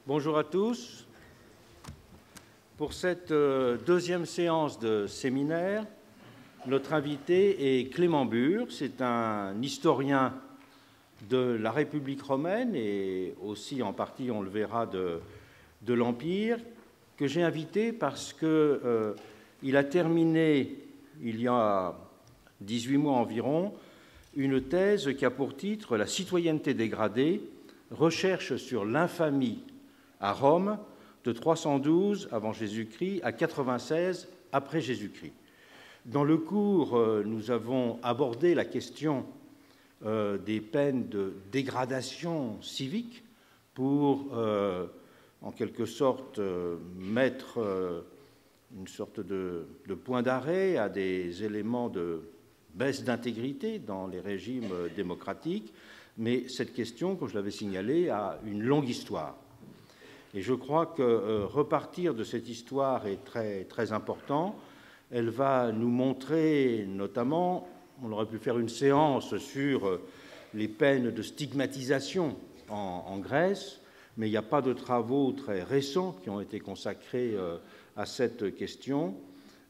Bonjour à tous. Pour cette deuxième séance de séminaire, notre invité est Clément Bure. C'est un historien de la République romaine et aussi en partie, on le verra, de l'Empire, que j'ai invité parce qu'il a terminé, il y a 18 mois environ, une thèse qui a pour titre « La citoyenneté dégradée, recherche sur l'infamie à Rome de 312 avant Jésus-Christ à 96 après Jésus-Christ ». Dans le cours, nous avons abordé la question des peines de dégradation civique pour, en quelque sorte, mettre une sorte de point d'arrêt à des éléments de baisse d'intégrité dans les régimes démocratiques, mais cette question, comme je l'avais signalé, a une longue histoire. Et je crois que repartir de cette histoire est très, très important. Elle va nous montrer notamment, on aurait pu faire une séance sur les peines de stigmatisation en Grèce, mais il n'y a pas de travaux très récents qui ont été consacrés à cette question,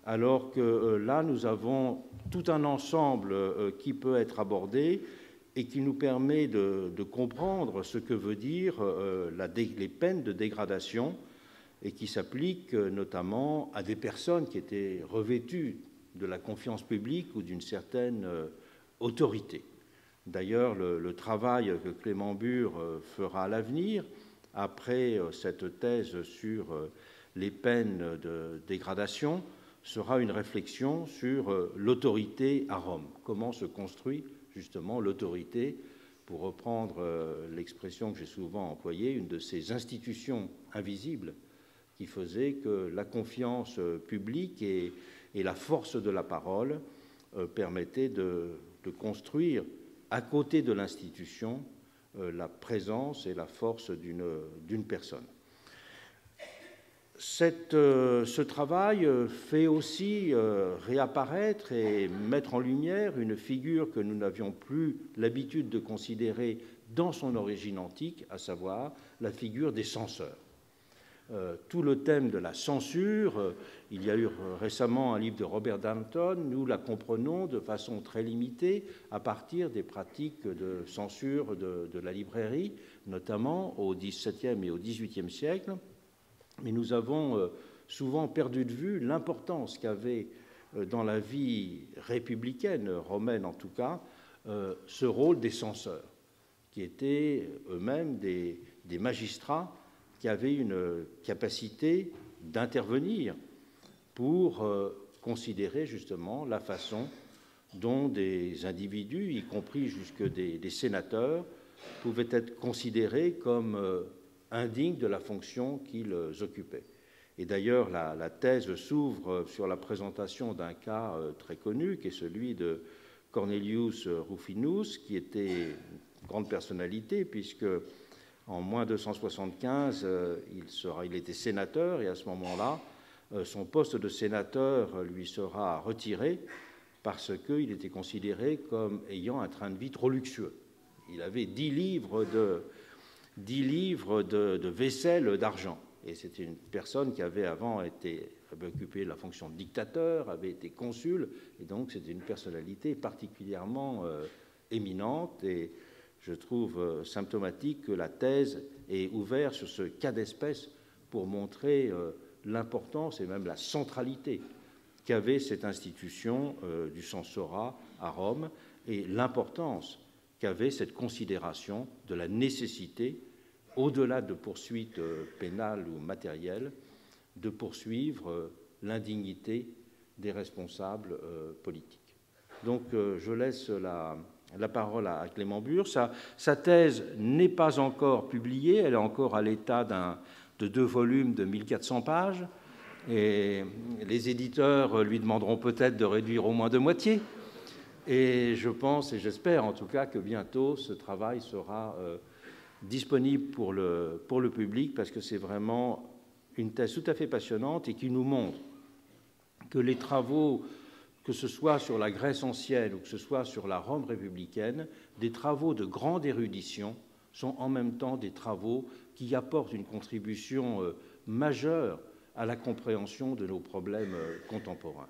alors que là, nous avons tout un ensemble qui peut être abordé et qui nous permet de comprendre ce que veut dire les peines de dégradation et qui s'appliquent notamment à des personnes qui étaient revêtues de la confiance publique ou d'une certaine autorité. D'ailleurs, le travail que Clément Bure fera à l'avenir, après cette thèse sur les peines de dégradation, sera une réflexion sur l'autorité à Rome. Comment se construit justement l'autorité, pour reprendre l'expression que j'ai souvent employée, une de ces institutions invisibles qui faisait que la confiance publique et la force de la parole permettaient de construire, à côté de l'institution, la présence et la force d'une personne. Ce travail fait aussi réapparaître et mettre en lumière une figure que nous n'avions plus l'habitude de considérer dans son origine antique, à savoir la figure des censeurs. Tout le thème de la censure, il y a eu récemment un livre de Robert Danton, nous la comprenons de façon très limitée à partir des pratiques de censure de la librairie, notamment au XVIIe et au XVIIIe siècle. Mais nous avons souvent perdu de vue l'importance qu'avait dans la vie républicaine, romaine en tout cas, ce rôle des censeurs, qui étaient eux-mêmes des magistrats qui avaient une capacité d'intervenir pour considérer justement la façon dont des individus, y compris jusque des sénateurs, pouvaient être considérés comme indignes de la fonction qu'ils occupaient. Et d'ailleurs, la thèse s'ouvre sur la présentation d'un cas très connu, qui est celui de Cornelius Rufinus, qui était une grande personnalité, puisque en moins 275, il était sénateur, et à ce moment-là, son poste de sénateur lui sera retiré parce qu'il était considéré comme ayant un train de vie trop luxueux. Il avait 10 livres de vaisselle d'argent. Et c'était une personne qui avait occupé la fonction de dictateur, avait été consul, et donc c'était une personnalité particulièrement éminente. Et je trouve symptomatique que la thèse ait ouvert sur ce cas d'espèce pour montrer l'importance et même la centralité qu'avait cette institution du censorat à Rome et l'importance qu'avait cette considération de la nécessité, au-delà de poursuites pénales ou matérielles, de poursuivre l'indignité des responsables politiques. Donc je laisse la parole à Clément Bure. Sa thèse n'est pas encore publiée, elle est encore à l'état de 2 volumes de 1400 pages, et les éditeurs lui demanderont peut-être de réduire au moins de moitié. Et je pense, et j'espère en tout cas, que bientôt ce travail sera disponible pour le public, parce que c'est vraiment une thèse tout à fait passionnante et qui nous montre que les travaux, que ce soit sur la Grèce ancienne ou que ce soit sur la Rome républicaine, des travaux de grande érudition sont en même temps des travaux qui qui apporte une contribution majeure à la compréhension de nos problèmes contemporains.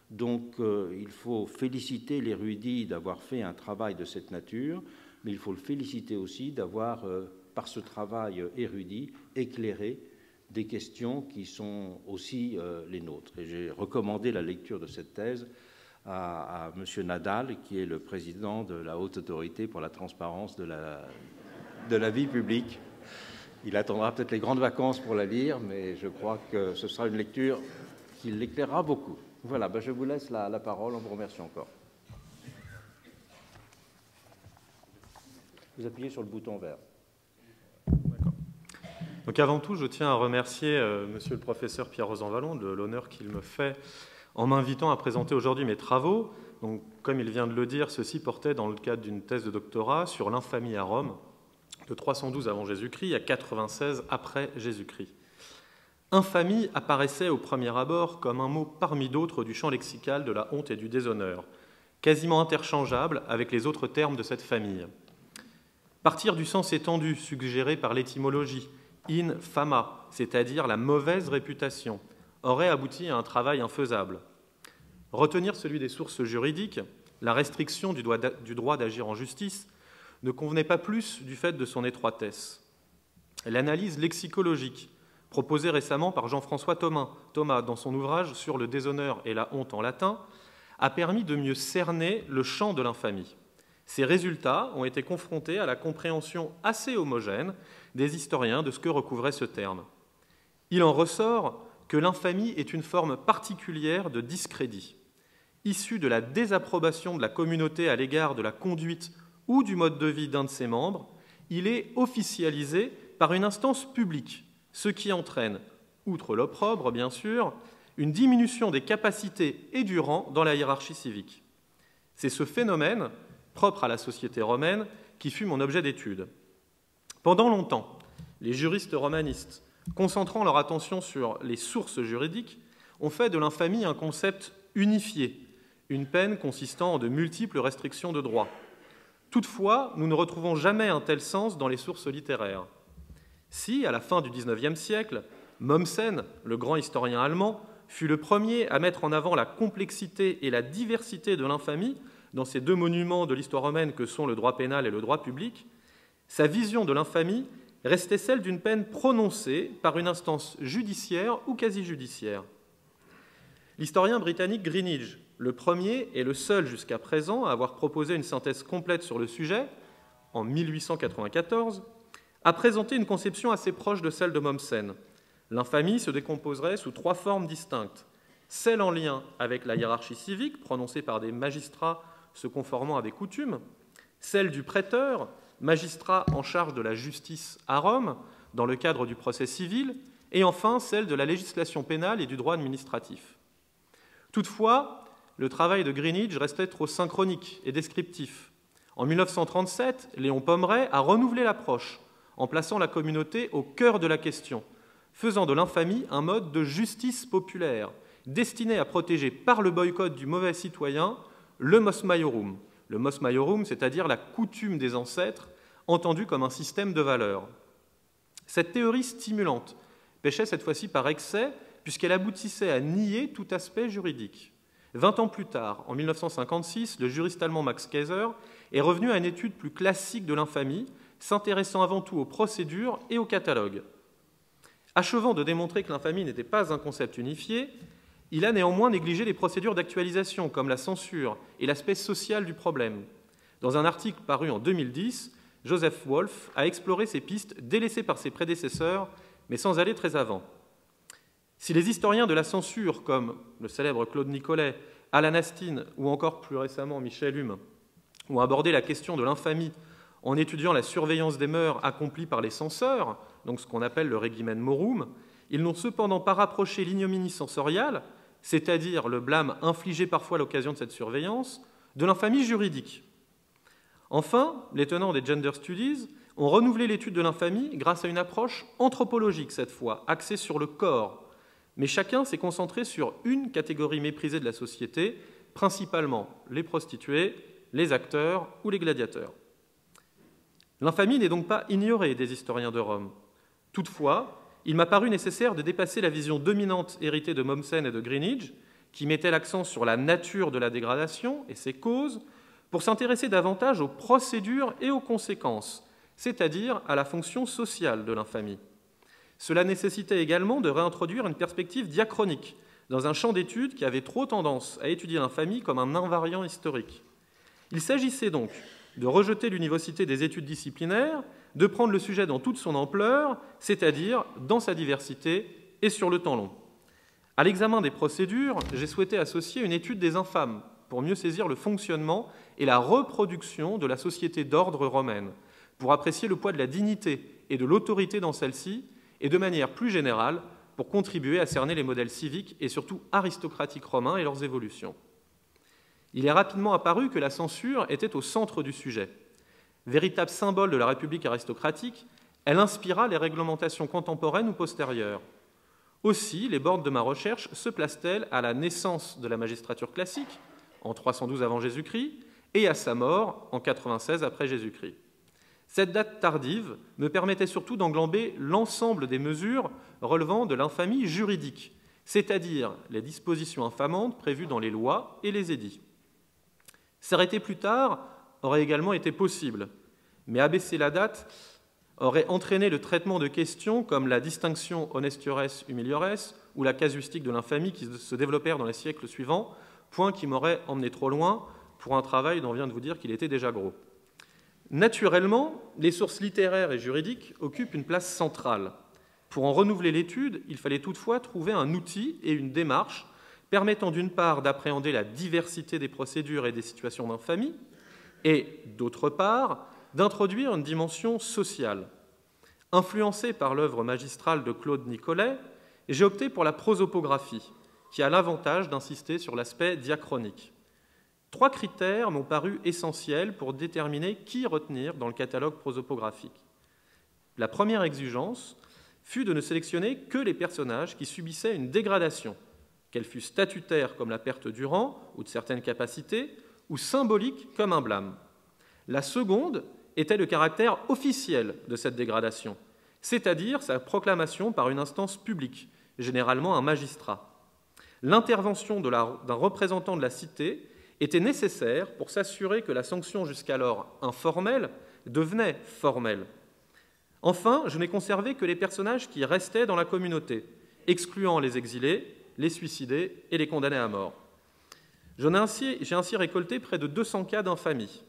Donc il faut féliciter l'érudit d'avoir fait un travail de cette nature, mais il faut le féliciter aussi d'avoir, par ce travail érudit, éclairé des questions qui sont aussi les nôtres. Et j'ai recommandé la lecture de cette thèse à M. Nadal, qui est le président de la Haute Autorité pour la transparence de la vie publique. Il attendra peut-être les grandes vacances pour la lire, mais je crois que ce sera une lecture qui l'éclairera beaucoup. Voilà, je vous laisse la parole. On vous remercie encore. Vous appuyez sur le bouton vert. D'accord. Donc avant tout, je tiens à remercier Monsieur le professeur Pierre Rosanvallon de l'honneur qu'il me fait en m'invitant à présenter aujourd'hui mes travaux. Donc, comme il vient de le dire, ceci portait dans le cadre d'une thèse de doctorat sur l'infamie à Rome, de 312 avant Jésus-Christ à 96 après Jésus-Christ. Infamie apparaissait au premier abord comme un mot parmi d'autres du champ lexical de la honte et du déshonneur, quasiment interchangeable avec les autres termes de cette famille. Partir du sens étendu suggéré par l'étymologie in fama, c'est-à-dire la mauvaise réputation, aurait abouti à un travail infaisable. Retenir celui des sources juridiques, la restriction du droit d'agir en justice, ne convenait pas plus du fait de son étroitesse. L'analyse lexicologique, proposée récemment par Jean-François Thomas dans son ouvrage sur le déshonneur et la honte en latin, a permis de mieux cerner le champ de l'infamie. Ces résultats ont été confrontés à la compréhension assez homogène des historiens de ce que recouvrait ce terme. Il en ressort que l'infamie est une forme particulière de discrédit, issue de la désapprobation de la communauté à l'égard de la conduite ou du mode de vie d'un de ses membres. Il est officialisé par une instance publique, ce qui entraîne, outre l'opprobre bien sûr, une diminution des capacités et du rang dans la hiérarchie civique. C'est ce phénomène, propre à la société romaine, qui fut mon objet d'étude. Pendant longtemps, les juristes romanistes, concentrant leur attention sur les sources juridiques, ont fait de l'infamie un concept unifié, une peine consistant en de multiples restrictions de droit. Toutefois, nous ne retrouvons jamais un tel sens dans les sources littéraires. Si, à la fin du XIXe siècle, Mommsen, le grand historien allemand, fut le premier à mettre en avant la complexité et la diversité de l'infamie dans ces deux monuments de l'histoire romaine que sont le droit pénal et le droit public, sa vision de l'infamie restait celle d'une peine prononcée par une instance judiciaire ou quasi-judiciaire. L'historien britannique Greenidge, le premier et le seul jusqu'à présent à avoir proposé une synthèse complète sur le sujet, en 1894, a présenté une conception assez proche de celle de Mommsen. L'infamie se décomposerait sous trois formes distinctes. Celle en lien avec la hiérarchie civique, prononcée par des magistrats se conformant à des coutumes, celle du préteur, magistrat en charge de la justice à Rome, dans le cadre du procès civil, et enfin celle de la législation pénale et du droit administratif. Toutefois, le travail de Greenidge restait trop synchronique et descriptif. En 1937, Léon Pomeray a renouvelé l'approche en plaçant la communauté au cœur de la question, faisant de l'infamie un mode de justice populaire, destiné à protéger par le boycott du mauvais citoyen le mos maiorum. Le mos maiorum, c'est-à-dire la coutume des ancêtres, entendue comme un système de valeurs. Cette théorie stimulante péchait cette fois-ci par excès, puisqu'elle aboutissait à nier tout aspect juridique. 20 ans plus tard, en 1956, le juriste allemand Max Kaiser est revenu à une étude plus classique de l'infamie, s'intéressant avant tout aux procédures et aux catalogues. Achevant de démontrer que l'infamie n'était pas un concept unifié, il a néanmoins négligé les procédures d'actualisation, comme la censure et l'aspect social du problème. Dans un article paru en 2010, Joseph Wolf a exploré ces pistes délaissées par ses prédécesseurs, mais sans aller très avant. Si les historiens de la censure, comme le célèbre Claude Nicollet, Alan Astin ou encore plus récemment Michel Hume, ont abordé la question de l'infamie en étudiant la surveillance des mœurs accomplie par les censeurs, donc ce qu'on appelle le regimen morum, ils n'ont cependant pas rapproché l'ignominie sensoriale, c'est-à-dire le blâme infligé parfois à l'occasion de cette surveillance, de l'infamie juridique. Enfin, les tenants des gender studies ont renouvelé l'étude de l'infamie grâce à une approche anthropologique cette fois, axée sur le corps. Mais chacun s'est concentré sur une catégorie méprisée de la société, principalement les prostituées, les acteurs ou les gladiateurs. L'infamie n'est donc pas ignorée des historiens de Rome. Toutefois, il m'a paru nécessaire de dépasser la vision dominante héritée de Mommsen et de Greenidge, qui mettait l'accent sur la nature de la dégradation et ses causes, pour s'intéresser davantage aux procédures et aux conséquences, c'est-à-dire à la fonction sociale de l'infamie. Cela nécessitait également de réintroduire une perspective diachronique dans un champ d'études qui avait trop tendance à étudier l'infamie comme un invariant historique. Il s'agissait donc de rejeter l'univocité des études disciplinaires, de prendre le sujet dans toute son ampleur, c'est-à-dire dans sa diversité et sur le temps long. À l'examen des procédures, j'ai souhaité associer une étude des infâmes pour mieux saisir le fonctionnement et la reproduction de la société d'ordre romaine, pour apprécier le poids de la dignité et de l'autorité dans celle-ci, et de manière plus générale, pour contribuer à cerner les modèles civiques et surtout aristocratiques romains et leurs évolutions. Il est rapidement apparu que la censure était au centre du sujet. Véritable symbole de la République aristocratique, elle inspira les réglementations contemporaines ou postérieures. Aussi, les bornes de ma recherche se placent-elles à la naissance de la magistrature classique, en 312 avant Jésus-Christ, et à sa mort, en 96 après Jésus-Christ. Cette date tardive me permettait surtout d'englober l'ensemble des mesures relevant de l'infamie juridique, c'est-à-dire les dispositions infamantes prévues dans les lois et les édits. S'arrêter plus tard aurait également été possible, mais abaisser la date aurait entraîné le traitement de questions comme la distinction honestiores humiliores ou la casuistique de l'infamie qui se développèrent dans les siècles suivants, point qui m'aurait emmené trop loin pour un travail dont on vient de vous dire qu'il était déjà gros. Naturellement, les sources littéraires et juridiques occupent une place centrale. Pour en renouveler l'étude, il fallait toutefois trouver un outil et une démarche permettant d'une part d'appréhender la diversité des procédures et des situations d'infamie, et d'autre part d'introduire une dimension sociale. Influencé par l'œuvre magistrale de Claude Nicollet, j'ai opté pour la prosopographie, qui a l'avantage d'insister sur l'aspect diachronique. 3 critères m'ont paru essentiels pour déterminer qui retenir dans le catalogue prosopographique. La première exigence fut de ne sélectionner que les personnages qui subissaient une dégradation, qu'elle fût statutaire comme la perte du rang ou de certaines capacités, ou symbolique comme un blâme. La seconde était le caractère officiel de cette dégradation, c'est-à-dire sa proclamation par une instance publique, généralement un magistrat. L'intervention d'un représentant de la cité était nécessaire pour s'assurer que la sanction jusqu'alors informelle devenait formelle. Enfin, je n'ai conservé que les personnages qui restaient dans la communauté, excluant les exilés, les suicidés et les condamnés à mort. J'ai ainsi récolté près de 200 cas d'infamie.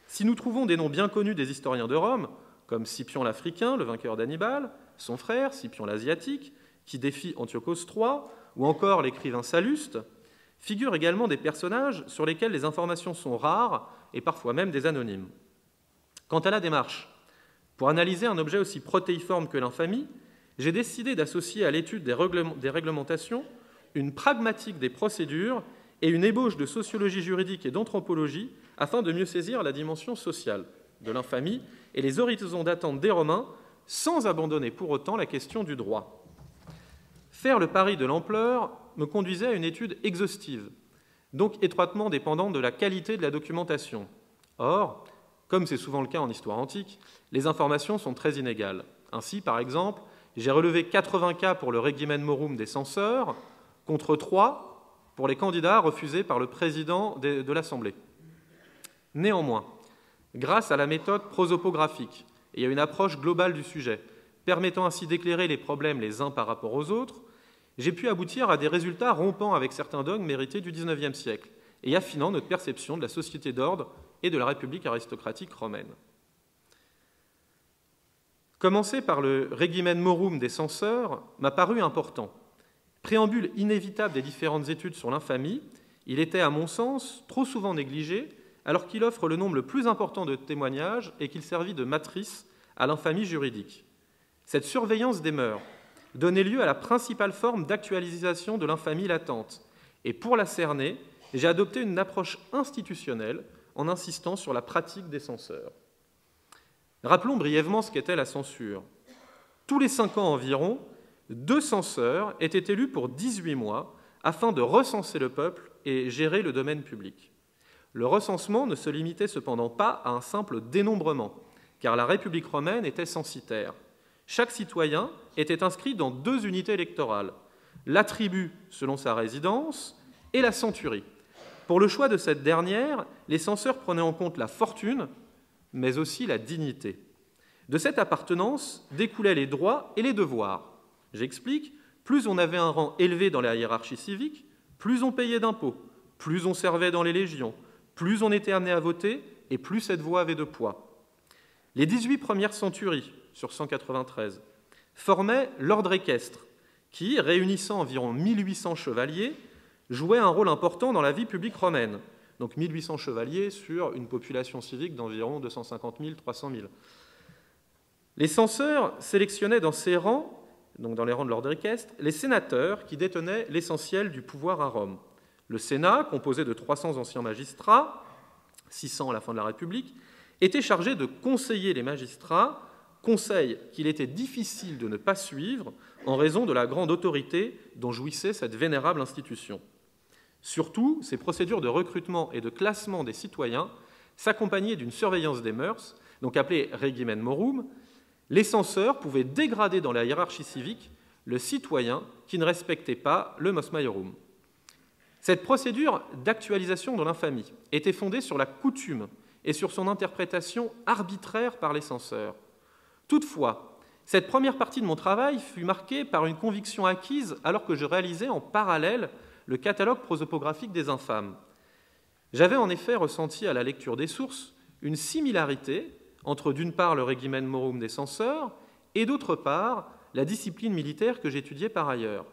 Si nous trouvons des noms bien connus des historiens de Rome, comme Scipion l'Africain, le vainqueur d'Hannibal, son frère, Scipion l'Asiatique, qui défie Antiochos III, ou encore l'écrivain Salluste, figurent également des personnages sur lesquels les informations sont rares et parfois même des anonymes. Quant à la démarche, pour analyser un objet aussi protéiforme que l'infamie, j'ai décidé d'associer à l'étude des réglementations une pragmatique des procédures et une ébauche de sociologie juridique et d'anthropologie afin de mieux saisir la dimension sociale de l'infamie et les horizons d'attente des Romains sans abandonner pour autant la question du droit. Faire le pari de l'ampleur me conduisait à une étude exhaustive, donc étroitement dépendante de la qualité de la documentation. Or, comme c'est souvent le cas en histoire antique, les informations sont très inégales. Ainsi, par exemple, j'ai relevé 80 cas pour le regimen morum des censeurs, contre 3 pour les candidats refusés par le président de l'Assemblée. Néanmoins, grâce à la méthode prosopographique et à une approche globale du sujet, permettant ainsi d'éclairer les problèmes les uns par rapport aux autres, j'ai pu aboutir à des résultats rompant avec certains dogmes hérités du XIXe siècle et affinant notre perception de la société d'ordre et de la République aristocratique romaine. Commencer par le regimen morum des censeurs m'a paru important. Préambule inévitable des différentes études sur l'infamie, il était, à mon sens, trop souvent négligé, alors qu'il offre le nombre le plus important de témoignages et qu'il servit de matrice à l'infamie juridique. Cette surveillance des mœurs donnait lieu à la principale forme d'actualisation de l'infamie latente, et pour la cerner, j'ai adopté une approche institutionnelle en insistant sur la pratique des censeurs. Rappelons brièvement ce qu'était la censure. Tous les 5 ans environ, 2 censeurs étaient élus pour 18 mois afin de recenser le peuple et gérer le domaine public. Le recensement ne se limitait cependant pas à un simple dénombrement, car la République romaine était censitaire. Chaque citoyen était inscrit dans 2 unités électorales, la tribu selon sa résidence et la centurie. Pour le choix de cette dernière, les censeurs prenaient en compte la fortune, mais aussi la dignité. De cette appartenance découlaient les droits et les devoirs. J'explique, plus on avait un rang élevé dans la hiérarchie civique, plus on payait d'impôts, plus on servait dans les légions, plus on était amené à voter et plus cette voix avait de poids. Les 18 premières centuries, sur 193, formaient l'ordre équestre, qui, réunissant environ 1800 chevaliers, jouait un rôle important dans la vie publique romaine. Donc 1800 chevaliers sur une population civique d'environ 250 000, 300 000. Les censeurs sélectionnaient dans ces rangs, donc dans les rangs de l'ordre équestre, les sénateurs qui détenaient l'essentiel du pouvoir à Rome. Le Sénat, composé de 300 anciens magistrats, 600 à la fin de la République, était chargé de conseiller les magistrats, conseil qu'il était difficile de ne pas suivre en raison de la grande autorité dont jouissait cette vénérable institution. Surtout, ces procédures de recrutement et de classement des citoyens s'accompagnaient d'une surveillance des mœurs, donc appelée regimen morum. Les censeurs pouvaient dégrader dans la hiérarchie civique le citoyen qui ne respectait pas le mos maiorum. Cette procédure d'actualisation de l'infamie était fondée sur la coutume et sur son interprétation arbitraire par les censeurs. Toutefois, cette première partie de mon travail fut marquée par une conviction acquise alors que je réalisais en parallèle le catalogue prosopographique des infâmes. J'avais en effet ressenti à la lecture des sources une similarité entre d'une part le regimen morum des censeurs et d'autre part la discipline militaire que j'étudiais par ailleurs.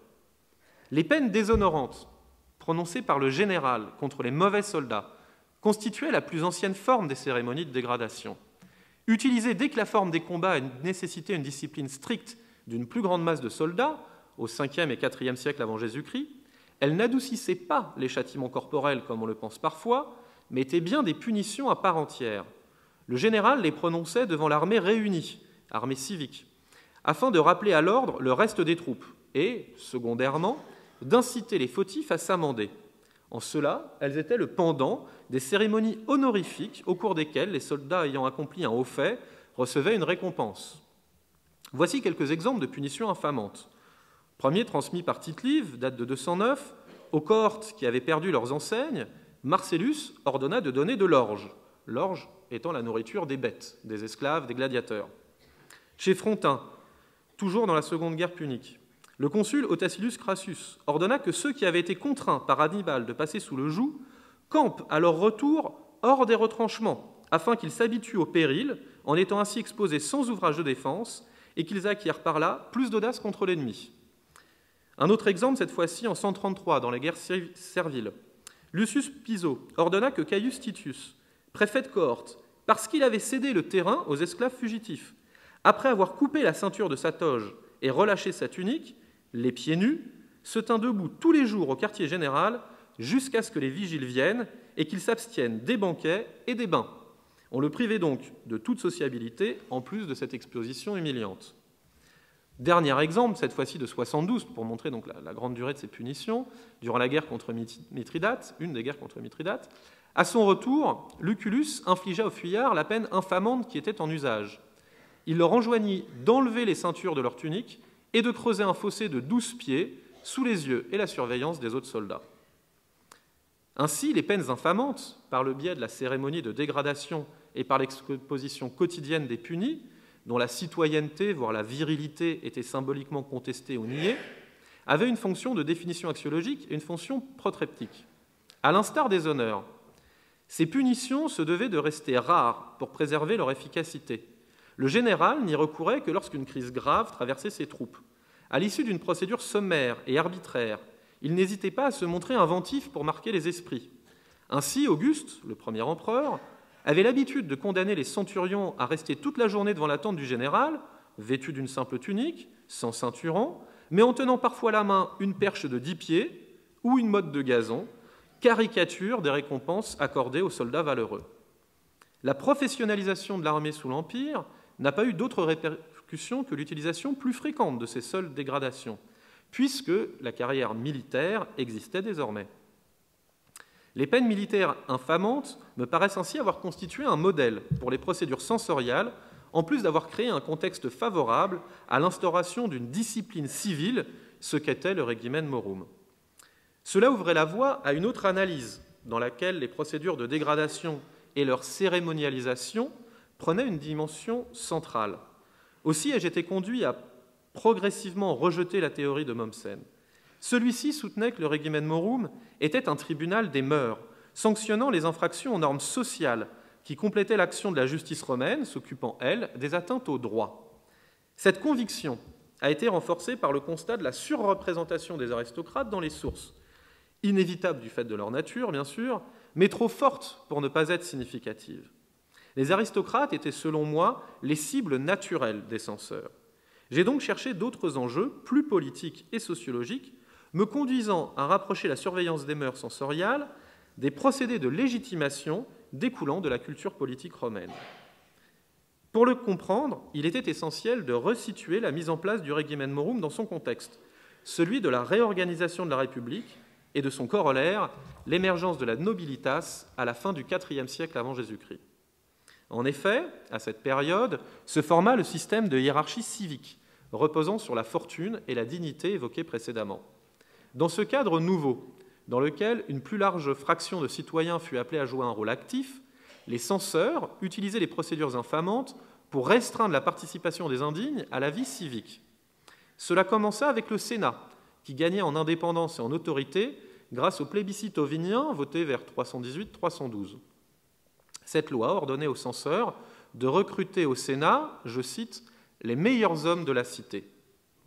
Les peines déshonorantes prononcées par le général contre les mauvais soldats constituaient la plus ancienne forme des cérémonies de dégradation. Utilisée dès que la forme des combats nécessitait une discipline stricte d'une plus grande masse de soldats, au 5e et 4e siècle avant Jésus-Christ, elle n'adoucissait pas les châtiments corporels comme on le pense parfois, mais était bien des punitions à part entière. Le général les prononçait devant l'armée réunie, armée civique, afin de rappeler à l'ordre le reste des troupes et, secondairement, d'inciter les fautifs à s'amender. En cela, elles étaient le pendant des cérémonies honorifiques au cours desquelles les soldats ayant accompli un haut fait recevaient une récompense. Voici quelques exemples de punitions infamantes. Premier, transmis par Tite-Live, date de 209, aux cohortes qui avaient perdu leurs enseignes, Marcellus ordonna de donner de l'orge, l'orge étant la nourriture des bêtes, des esclaves, des gladiateurs. Chez Frontin, toujours dans la Seconde Guerre punique, le consul Otacilius Crassus ordonna que ceux qui avaient été contraints par Hannibal de passer sous le joug campent à leur retour hors des retranchements, afin qu'ils s'habituent au péril, en étant ainsi exposés sans ouvrage de défense, et qu'ils acquièrent par là plus d'audace contre l'ennemi. Un autre exemple, cette fois-ci en 133, dans la guerre servile. Lucius Piso ordonna que Caius Titius, préfet de cohorte, parce qu'il avait cédé le terrain aux esclaves fugitifs, après avoir coupé la ceinture de sa toge et relâché sa tunique, les pieds nus, se tint debout tous les jours au quartier général jusqu'à ce que les vigiles viennent et qu'il s'abstienne des banquets et des bains. On le privait donc de toute sociabilité, en plus de cette exposition humiliante. Dernier exemple, cette fois-ci de 72, pour montrer donc la grande durée de ces punitions, durant la guerre contre Mithridate, une des guerres contre Mithridate. À son retour, Lucullus infligea aux fuyards la peine infamante qui était en usage. Il leur enjoignit d'enlever les ceintures de leur tunique et de creuser un fossé de 12 pieds sous les yeux et la surveillance des autres soldats. Ainsi, les peines infamantes, par le biais de la cérémonie de dégradation et par l'exposition quotidienne des punis, dont la citoyenneté, voire la virilité, était symboliquement contestée ou niée, avaient une fonction de définition axiologique et une fonction protreptique. À l'instar des honneurs, ces punitions se devaient de rester rares pour préserver leur efficacité. Le général n'y recourait que lorsqu'une crise grave traversait ses troupes. À l'issue d'une procédure sommaire et arbitraire, il n'hésitait pas à se montrer inventif pour marquer les esprits. Ainsi, Auguste, le premier empereur, avait l'habitude de condamner les centurions à rester toute la journée devant la tente du général, vêtus d'une simple tunique, sans ceinturon, mais en tenant parfois la main une perche de 10 pieds ou une motte de gazon, caricature des récompenses accordées aux soldats valeureux. La professionnalisation de l'armée sous l'Empire n'a pas eu d'autre répercussion que l'utilisation plus fréquente de ces seules dégradations, puisque la carrière militaire existait désormais. Les peines militaires infamantes me paraissent ainsi avoir constitué un modèle pour les procédures censoriales en plus d'avoir créé un contexte favorable à l'instauration d'une discipline civile, ce qu'était le regimen morum. Cela ouvrait la voie à une autre analyse, dans laquelle les procédures de dégradation et leur cérémonialisation prenaient une dimension centrale. Aussi ai-je été conduit à progressivement rejeter la théorie de Mommsen. Celui-ci soutenait que le regimen morum était un tribunal des mœurs, sanctionnant les infractions aux normes sociales qui complétaient l'action de la justice romaine, s'occupant, elle, des atteintes aux droits. Cette conviction a été renforcée par le constat de la surreprésentation des aristocrates dans les sources, inévitable du fait de leur nature, bien sûr, mais trop forte pour ne pas être significative. Les aristocrates étaient, selon moi, les cibles naturelles des censeurs. J'ai donc cherché d'autres enjeux, plus politiques et sociologiques, me conduisant à rapprocher la surveillance des mœurs sensoriales des procédés de légitimation découlant de la culture politique romaine. Pour le comprendre, il était essentiel de resituer la mise en place du regimen morum dans son contexte, celui de la réorganisation de la République et de son corollaire, l'émergence de la nobilitas à la fin du IVe siècle avant Jésus-Christ. En effet, à cette période, se forma le système de hiérarchie civique, reposant sur la fortune et la dignité évoquées précédemment. Dans ce cadre nouveau, dans lequel une plus large fraction de citoyens fut appelée à jouer un rôle actif, les censeurs utilisaient les procédures infamantes pour restreindre la participation des indignes à la vie civique. Cela commença avec le Sénat, qui gagnait en indépendance et en autorité grâce au plébiscite ovinien voté vers 318-312. Cette loi ordonnait aux censeurs de recruter au Sénat, je cite, « les meilleurs hommes de la cité ».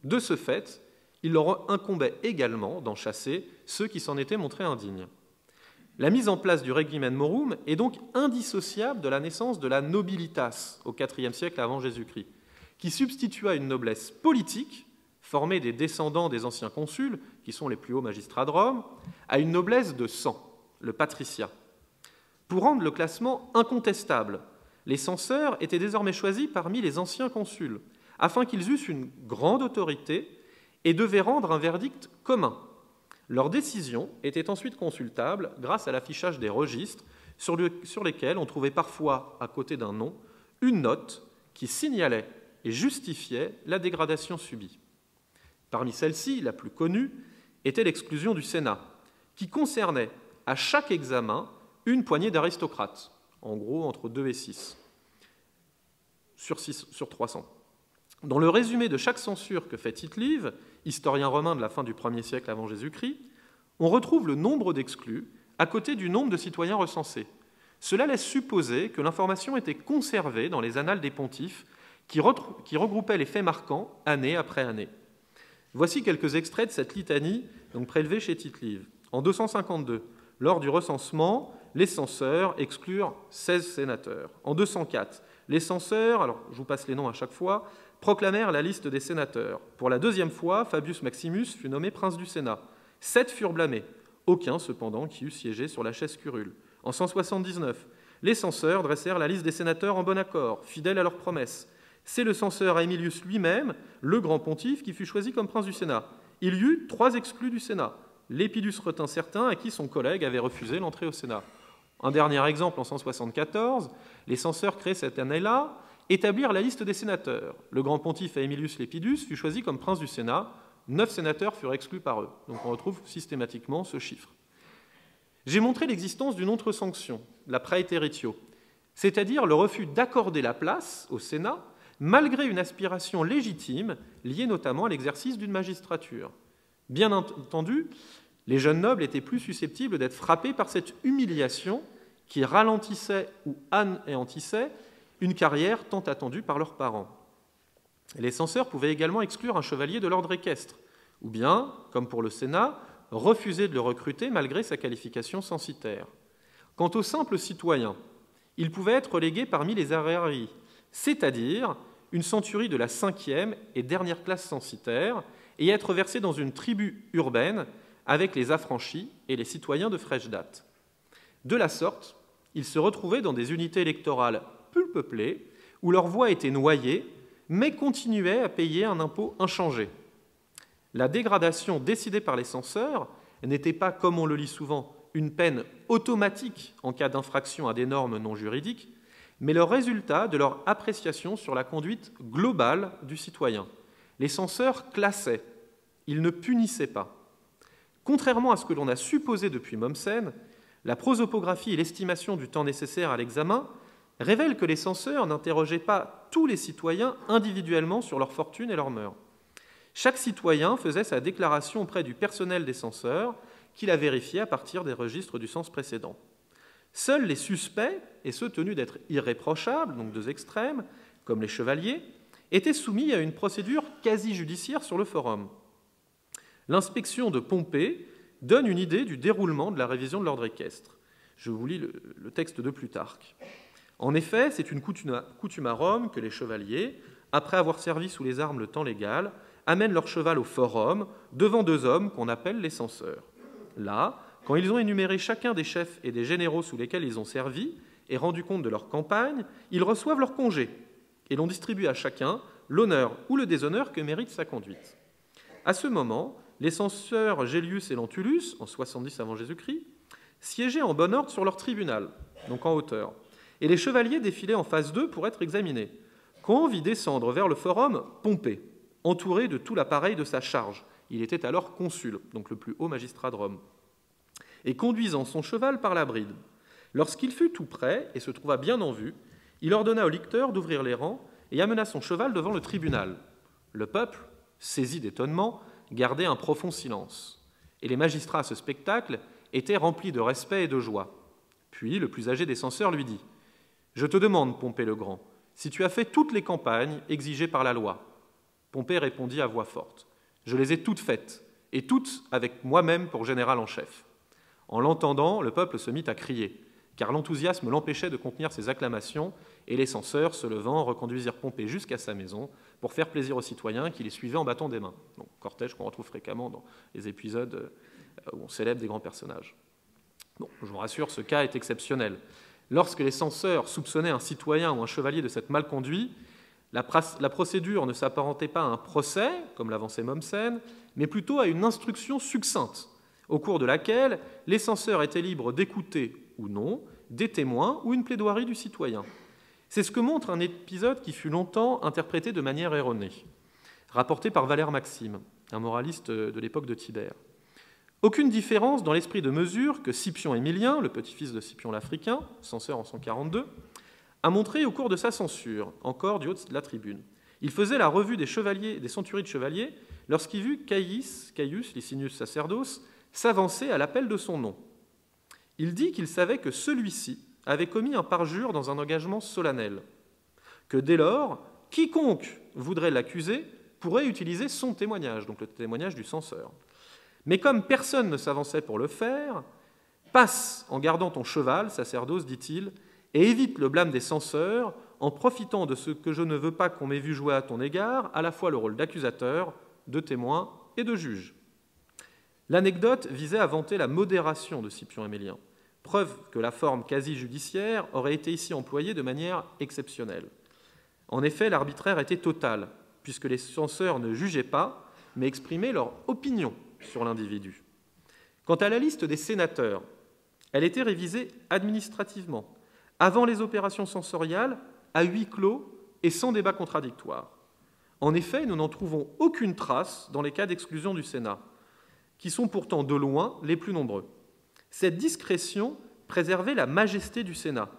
De ce fait, il leur incombait également d'en chasser ceux qui s'en étaient montrés indignes. La mise en place du regimen morum est donc indissociable de la naissance de la nobilitas au IVe siècle avant Jésus-Christ, qui substitua une noblesse politique, formée des descendants des anciens consuls, qui sont les plus hauts magistrats de Rome, à une noblesse de sang, le patriciat. Pour rendre le classement incontestable, les censeurs étaient désormais choisis parmi les anciens consuls, afin qu'ils eussent une grande autorité et devaient rendre un verdict commun. Leurs décisions étaient ensuite consultables grâce à l'affichage des registres sur lesquels on trouvait parfois, à côté d'un nom, une note qui signalait et justifiait la dégradation subie. Parmi celles-ci, la plus connue était l'exclusion du Sénat, qui concernait à chaque examen une poignée d'aristocrates, en gros entre 2 et 6 sur 300. Dans le résumé de chaque censure que fait Tite-Live, historien romain de la fin du 1er siècle avant Jésus-Christ, on retrouve le nombre d'exclus à côté du nombre de citoyens recensés. Cela laisse supposer que l'information était conservée dans les annales des pontifes qui regroupaient les faits marquants année après année. Voici quelques extraits de cette litanie donc prélevée chez Tite-Live. En 252, lors du recensement, les censeurs exclurent 16 sénateurs. En 204, les censeurs, alors je vous passe les noms à chaque fois, proclamèrent la liste des sénateurs. Pour la deuxième fois, Fabius Maximus fut nommé prince du Sénat. 7 furent blâmés, aucun cependant qui eût siégé sur la chaise curule. En 179, les censeurs dressèrent la liste des sénateurs en bon accord, fidèles à leurs promesses. C'est le censeur Aemilius lui-même, le grand pontife, qui fut choisi comme prince du Sénat. Il y eut 3 exclus du Sénat. Lepidus retint certains à qui son collègue avait refusé l'entrée au Sénat. Un dernier exemple, en 174, les censeurs créés cette année-là établirent la liste des sénateurs. Le grand pontife Aemilius Lepidus fut choisi comme prince du Sénat. 9 sénateurs furent exclus par eux. Donc on retrouve systématiquement ce chiffre. J'ai montré l'existence d'une autre sanction, la praeteritio, c'est-à-dire le refus d'accorder la place au Sénat malgré une aspiration légitime liée notamment à l'exercice d'une magistrature. Bien entendu, les jeunes nobles étaient plus susceptibles d'être frappés par cette humiliation qui ralentissait ou anéantissait une carrière tant attendue par leurs parents. Les censeurs pouvaient également exclure un chevalier de l'ordre équestre, ou bien, comme pour le Sénat, refuser de le recruter malgré sa qualification censitaire. Quant aux simples citoyens, ils pouvaient être relégués parmi les aerarii, c'est-à-dire une centurie de la 5e et dernière classe censitaire, et être versés dans une tribu urbaine avec les affranchis et les citoyens de fraîche date. De la sorte, ils se retrouvaient dans des unités électorales peu peuplées, où leur voix était noyée, mais continuaient à payer un impôt inchangé. La dégradation décidée par les censeurs n'était pas, comme on le lit souvent, une peine automatique en cas d'infraction à des normes non juridiques, mais le résultat de leur appréciation sur la conduite globale du citoyen. Les censeurs classaient, ils ne punissaient pas. Contrairement à ce que l'on a supposé depuis Mommsen, la prosopographie et l'estimation du temps nécessaire à l'examen révèlent que les censeurs n'interrogeaient pas tous les citoyens individuellement sur leur fortune et leurs mœurs. Chaque citoyen faisait sa déclaration auprès du personnel des censeurs, qui la vérifiait à partir des registres du sens précédent. Seuls les suspects, et ceux tenus d'être irréprochables, donc deux extrêmes, comme les chevaliers, étaient soumis à une procédure quasi-judiciaire sur le forum. L'inspection de Pompée donne une idée du déroulement de la révision de l'ordre équestre. Je vous lis le texte de Plutarque. En effet, c'est une coutume à Rome que les chevaliers, après avoir servi sous les armes le temps légal, amènent leur cheval au forum devant deux hommes qu'on appelle les censeurs. Là, quand ils ont énuméré chacun des chefs et des généraux sous lesquels ils ont servi et rendu compte de leur campagne, ils reçoivent leur congé et l'on distribue à chacun l'honneur ou le déshonneur que mérite sa conduite. À ce moment, les censeurs Gélius et Lentulus, en 70 avant Jésus-Christ, siégeaient en bon ordre sur leur tribunal, donc en hauteur, et les chevaliers défilaient en face d'eux pour être examinés. Quand vit descendre vers le forum Pompée, entouré de tout l'appareil de sa charge, il était alors consul, donc le plus haut magistrat de Rome, et conduisant son cheval par la bride. Lorsqu'il fut tout près et se trouva bien en vue, il ordonna aux licteurs d'ouvrir les rangs et amena son cheval devant le tribunal. Le peuple, saisi d'étonnement, gardait un profond silence, et les magistrats à ce spectacle étaient remplis de respect et de joie. Puis le plus âgé des censeurs lui dit « Je te demande, Pompée le Grand, si tu as fait toutes les campagnes exigées par la loi. » Pompée répondit à voix forte « Je les ai toutes faites, et toutes avec moi-même pour général en chef. » En l'entendant, le peuple se mit à crier, car l'enthousiasme l'empêchait de contenir ses acclamations, et les censeurs, se levant, reconduisirent Pompée jusqu'à sa maison pour faire plaisir aux citoyens qui les suivaient en battant des mains. Donc, cortège qu'on retrouve fréquemment dans les épisodes où on célèbre des grands personnages. Bon, je vous rassure, ce cas est exceptionnel. Lorsque les censeurs soupçonnaient un citoyen ou un chevalier de s'être mal conduit, la procédure ne s'apparentait pas à un procès, comme l'avançait Mommsen, mais plutôt à une instruction succincte, au cours de laquelle les censeurs étaient libres d'écouter ou non des témoins ou une plaidoirie du citoyen. C'est ce que montre un épisode qui fut longtemps interprété de manière erronée, rapporté par Valère Maxime, un moraliste de l'époque de Tibère. Aucune différence dans l'esprit de mesure que Scipion Émilien, le petit-fils de Scipion l'Africain, censeur en 142, a montré au cours de sa censure, encore du haut de la tribune. Il faisait la revue des chevaliers, des centuries de chevaliers, lorsqu'il vit Caius Licinius Sacerdos, s'avancer à l'appel de son nom. Il dit qu'il savait que celui-ci avait commis un parjure dans un engagement solennel, que dès lors, quiconque voudrait l'accuser pourrait utiliser son témoignage, donc le témoignage du censeur. Mais comme personne ne s'avançait pour le faire, passe en gardant ton cheval, sacerdoce, dit-il, et évite le blâme des censeurs en profitant de ce que je ne veux pas qu'on m'ait vu jouer à ton égard, à la fois le rôle d'accusateur, de témoin et de juge. L'anecdote visait à vanter la modération de Scipion Émilien, preuve que la forme quasi-judiciaire aurait été ici employée de manière exceptionnelle. En effet, l'arbitraire était total, puisque les censeurs ne jugeaient pas, mais exprimaient leur opinion sur l'individu. Quant à la liste des sénateurs, elle était révisée administrativement, avant les opérations censoriales, à huis clos et sans débat contradictoire. En effet, nous n'en trouvons aucune trace dans les cas d'exclusion du Sénat, qui sont pourtant de loin les plus nombreux. Cette discrétion préservait la majesté du Sénat,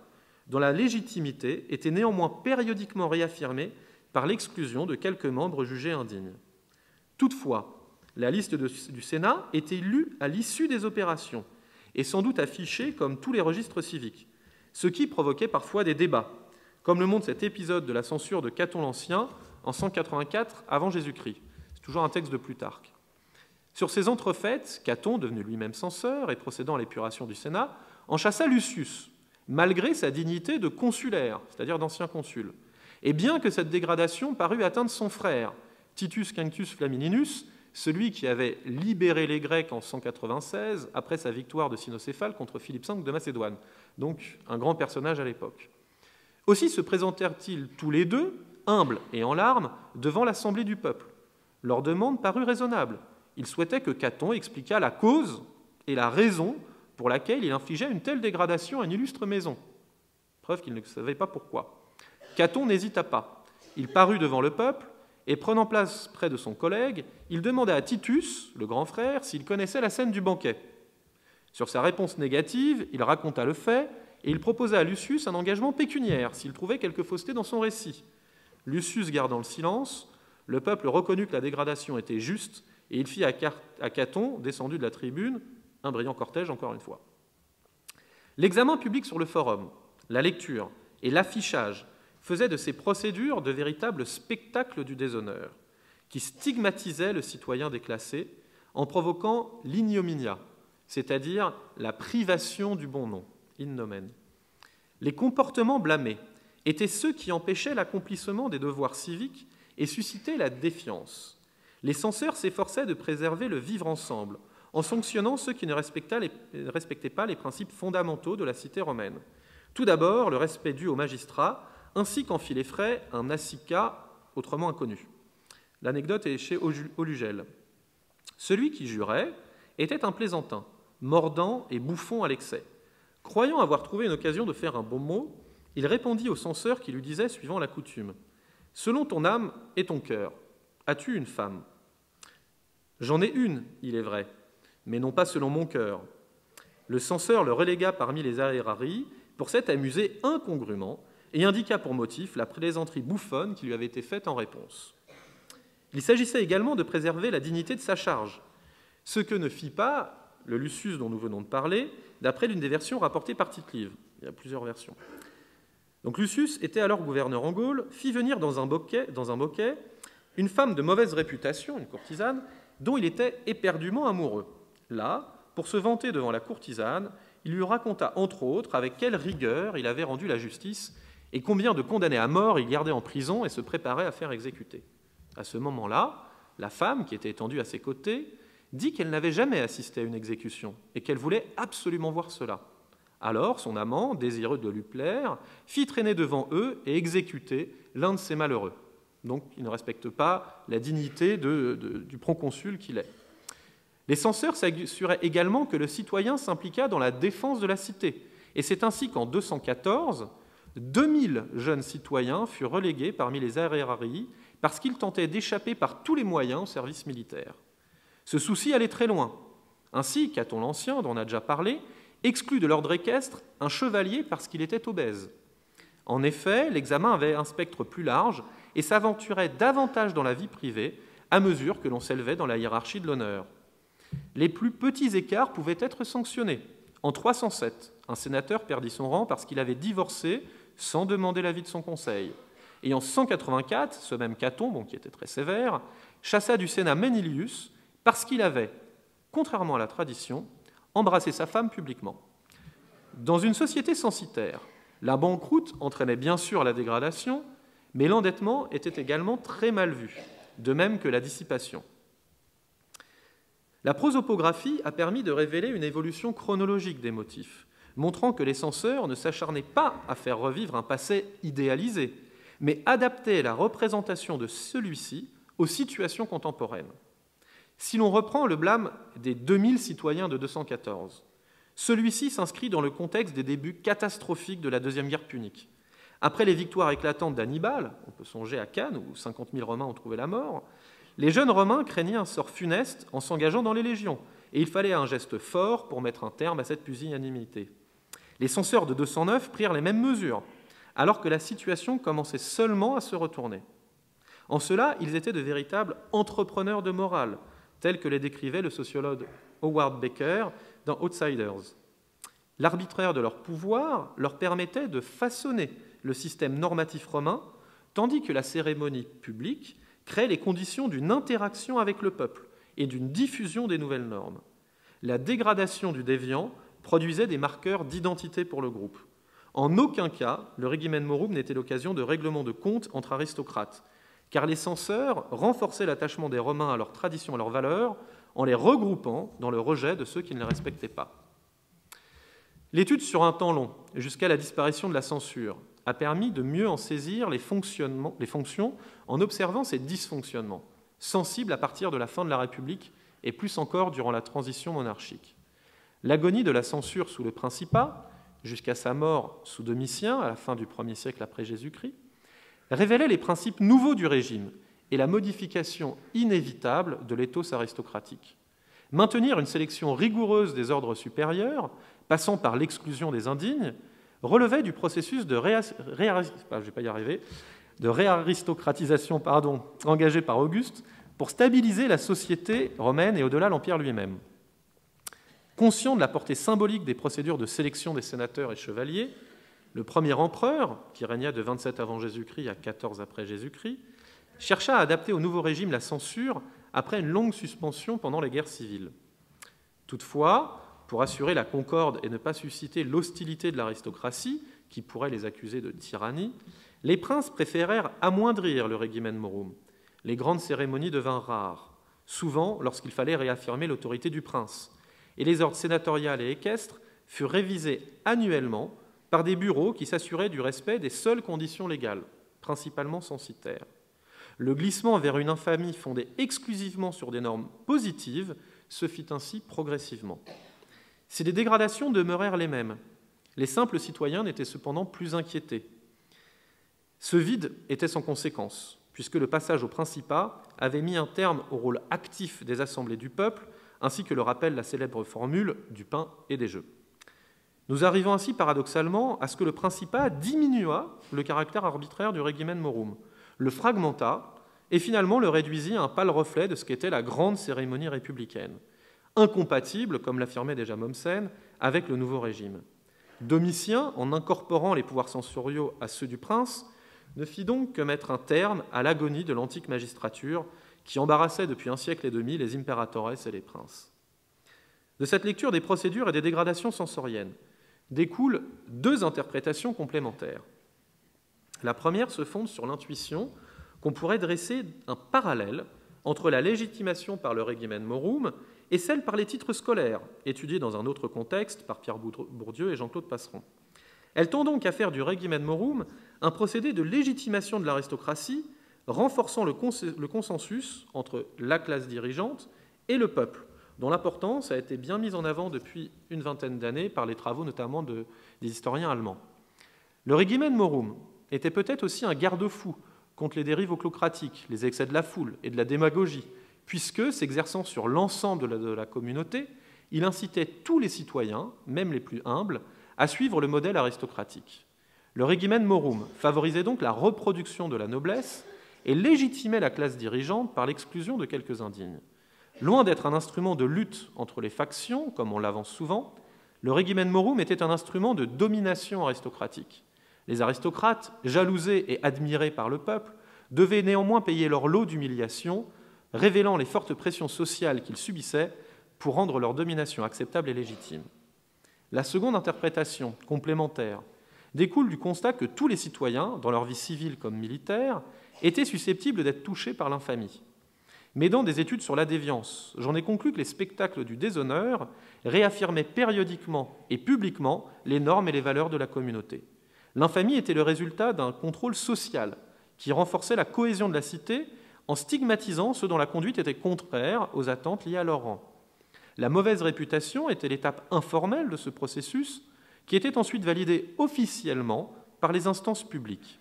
dont la légitimité était néanmoins périodiquement réaffirmée par l'exclusion de quelques membres jugés indignes. Toutefois, la liste du Sénat était lue à l'issue des opérations et sans doute affichée comme tous les registres civiques, ce qui provoquait parfois des débats, comme le montre cet épisode de la censure de Caton l'Ancien en 184 avant Jésus-Christ. C'est toujours un texte de Plutarque. Sur ces entrefaites, Caton, devenu lui-même censeur et procédant à l'épuration du Sénat, en chassa Lucius, malgré sa dignité de consulaire, c'est-à-dire d'ancien consul. Et bien que cette dégradation parût atteindre son frère, Titus Quinctius Flamininus, celui qui avait libéré les Grecs en 196 après sa victoire de Cynocéphale contre Philippe V de Macédoine, donc un grand personnage à l'époque. Aussi se présentèrent-ils tous les deux, humbles et en larmes, devant l'assemblée du peuple. Leur demande parut raisonnable. Ils souhaitaient que Caton expliquât la cause et la raison pour laquelle il infligeait une telle dégradation à une illustre maison. preuve qu'il ne savait pas pourquoi. Caton n'hésita pas. Il parut devant le peuple, et prenant place près de son collègue, il demanda à Titus, le grand frère, s'il connaissait la scène du banquet. Sur sa réponse négative, il raconta le fait, et il proposa à Lucius un engagement pécuniaire s'il trouvait quelque fausseté dans son récit. Lucius gardant le silence, le peuple reconnut que la dégradation était juste, et il fit à Caton, descendu de la tribune, un brillant cortège encore une fois. L'examen public sur le forum, la lecture et l'affichage faisaient de ces procédures de véritables spectacles du déshonneur, qui stigmatisaient le citoyen déclassé en provoquant l'ignominia, c'est-à-dire la privation du bon nom, in nomen. Les comportements blâmés étaient ceux qui empêchaient l'accomplissement des devoirs civiques et suscitaient la défiance. Les censeurs s'efforçaient de préserver le vivre ensemble, en sanctionnant ceux qui ne respectaient pas les principes fondamentaux de la cité romaine. Tout d'abord, le respect dû aux magistrats, ainsi qu'en fit les frais un assica autrement inconnu. L'anecdote est chez Olugel. Celui qui jurait était un plaisantin, mordant et bouffon à l'excès. Croyant avoir trouvé une occasion de faire un bon mot, il répondit au censeur qui lui disait, suivant la coutume, « Selon ton âme et ton cœur, as-tu une femme ?»« J'en ai une, il est vrai, mais non pas selon mon cœur. » Le censeur le relégua parmi les aérari pour s'être amusé incongrument et indiqua pour motif la plaisanterie bouffonne qui lui avait été faite en réponse. Il s'agissait également de préserver la dignité de sa charge, ce que ne fit pas le Lucius dont nous venons de parler, d'après l'une des versions rapportées par Tite-Live. Il y a plusieurs versions. Donc Lucius était alors gouverneur en Gaule, fit venir dans un bouquet une femme de mauvaise réputation, une courtisane, dont il était éperdument amoureux. Là, pour se vanter devant la courtisane, il lui raconta entre autres avec quelle rigueur il avait rendu la justice et combien de condamnés à mort il gardait en prison et se préparait à faire exécuter. À ce moment-là, la femme, qui était étendue à ses côtés, dit qu'elle n'avait jamais assisté à une exécution et qu'elle voulait absolument voir cela. Alors son amant, désireux de lui plaire, fit traîner devant eux et exécuter l'un de ces malheureux. Donc il ne respecte pas la dignité du proconsul qu'il est. Les censeurs s'assuraient également que le citoyen s'impliqua dans la défense de la cité, et c'est ainsi qu'en 214, 2000 jeunes citoyens furent relégués parmi les aerarii parce qu'ils tentaient d'échapper par tous les moyens au service militaire. Ce souci allait très loin. Ainsi, Caton l'Ancien, dont on a déjà parlé, exclut de l'ordre équestre un chevalier parce qu'il était obèse. En effet, l'examen avait un spectre plus large et s'aventurait davantage dans la vie privée à mesure que l'on s'élevait dans la hiérarchie de l'honneur. Les plus petits écarts pouvaient être sanctionnés. En 307, un sénateur perdit son rang parce qu'il avait divorcé sans demander l'avis de son conseil. Et en 184, ce même Caton, qui était très sévère, chassa du Sénat Manilius parce qu'il avait, contrairement à la tradition, embrassé sa femme publiquement. Dans une société censitaire, la banqueroute entraînait bien sûr la dégradation, mais l'endettement était également très mal vu, de même que la dissipation. La prosopographie a permis de révéler une évolution chronologique des motifs, montrant que les censeurs ne s'acharnaient pas à faire revivre un passé idéalisé, mais adaptaient la représentation de celui-ci aux situations contemporaines. Si l'on reprend le blâme des 2000 citoyens de 214, celui-ci s'inscrit dans le contexte des débuts catastrophiques de la Deuxième Guerre punique. Après les victoires éclatantes d'Hannibal, on peut songer à Cannes où 50 000 Romains ont trouvé la mort, les jeunes Romains craignaient un sort funeste en s'engageant dans les légions, et il fallait un geste fort pour mettre un terme à cette pusillanimité. Les censeurs de 209 prirent les mêmes mesures, alors que la situation commençait seulement à se retourner. En cela, ils étaient de véritables entrepreneurs de morale, tels que les décrivait le sociologue Howard Baker dans Outsiders. L'arbitraire de leur pouvoir leur permettait de façonner le système normatif romain, tandis que la cérémonie publique crée les conditions d'une interaction avec le peuple et d'une diffusion des nouvelles normes. La dégradation du déviant produisait des marqueurs d'identité pour le groupe. En aucun cas, le regimen morum n'était l'occasion de règlements de comptes entre aristocrates, car les censeurs renforçaient l'attachement des Romains à leurs traditions et leurs valeurs en les regroupant dans le rejet de ceux qui ne les respectaient pas. L'étude sur un temps long, jusqu'à la disparition de la censure, a permis de mieux en saisir les fonctions en observant ces dysfonctionnements, sensibles à partir de la fin de la République et plus encore durant la transition monarchique. L'agonie de la censure sous le Principat, jusqu'à sa mort sous Domitien, à la fin du 1er siècle après Jésus-Christ, révélait les principes nouveaux du régime et la modification inévitable de l'éthos aristocratique. Maintenir une sélection rigoureuse des ordres supérieurs, passant par l'exclusion des indignes, relevait du processus de réaristocratisation engagé par Auguste pour stabiliser la société romaine et au-delà l'Empire lui-même. Conscient de la portée symbolique des procédures de sélection des sénateurs et chevaliers, le premier empereur, qui régna de 27 avant Jésus-Christ à 14 après Jésus-Christ, chercha à adapter au nouveau régime la censure après une longue suspension pendant les guerres civiles. Toutefois, pour assurer la concorde et ne pas susciter l'hostilité de l'aristocratie, qui pourrait les accuser de tyrannie, les princes préférèrent amoindrir le regimen morum. Les grandes cérémonies devinrent rares, souvent lorsqu'il fallait réaffirmer l'autorité du prince, et les ordres sénatorial et équestres furent révisés annuellement par des bureaux qui s'assuraient du respect des seules conditions légales, principalement censitaires. Le glissement vers une infamie fondée exclusivement sur des normes positives se fit ainsi progressivement. Si les dégradations demeurèrent les mêmes, les simples citoyens n'étaient cependant plus inquiétés. Ce vide était sans conséquence, puisque le passage au principat avait mis un terme au rôle actif des assemblées du peuple, ainsi que le rappelle la célèbre formule du pain et des jeux. Nous arrivons ainsi paradoxalement à ce que le principat diminua le caractère arbitraire du regimen morum, le fragmenta et finalement le réduisit à un pâle reflet de ce qu'était la grande cérémonie républicaine, incompatible, comme l'affirmait déjà Mommsen, avec le nouveau régime. Domitien, en incorporant les pouvoirs censoriaux à ceux du prince, ne fit donc que mettre un terme à l'agonie de l'antique magistrature qui embarrassait depuis un siècle et demi les imperatores et les princes. De cette lecture des procédures et des dégradations sensoriennes découlent deux interprétations complémentaires. La première se fonde sur l'intuition qu'on pourrait dresser un parallèle entre la légitimation par le regimen morum et celle par les titres scolaires, étudiés dans un autre contexte par Pierre Bourdieu et Jean-Claude Passeron. Elle tend donc à faire du regimen morum un procédé de légitimation de l'aristocratie, renforçant le consensus entre la classe dirigeante et le peuple, dont l'importance a été bien mise en avant depuis une vingtaine d'années par les travaux notamment des historiens allemands. Le regimen morum était peut-être aussi un garde-fou contre les dérives oclocratiques, les excès de la foule et de la démagogie, puisque, s'exerçant sur l'ensemble de la communauté, il incitait tous les citoyens, même les plus humbles, à suivre le modèle aristocratique. Le regimen morum favorisait donc la reproduction de la noblesse et légitimait la classe dirigeante par l'exclusion de quelques indignes. Loin d'être un instrument de lutte entre les factions, comme on l'avance souvent, le regimen morum était un instrument de domination aristocratique. Les aristocrates, jalousés et admirés par le peuple, devaient néanmoins payer leur lot d'humiliation, révélant les fortes pressions sociales qu'ils subissaient pour rendre leur domination acceptable et légitime. La seconde interprétation, complémentaire, découle du constat que tous les citoyens, dans leur vie civile comme militaire, étaient susceptibles d'être touchés par l'infamie. Mais dans des études sur la déviance, j'en ai conclu que les spectacles du déshonneur réaffirmaient périodiquement et publiquement les normes et les valeurs de la communauté. L'infamie était le résultat d'un contrôle social qui renforçait la cohésion de la cité en stigmatisant ceux dont la conduite était contraire aux attentes liées à leur rang. La mauvaise réputation était l'étape informelle de ce processus qui était ensuite validée officiellement par les instances publiques.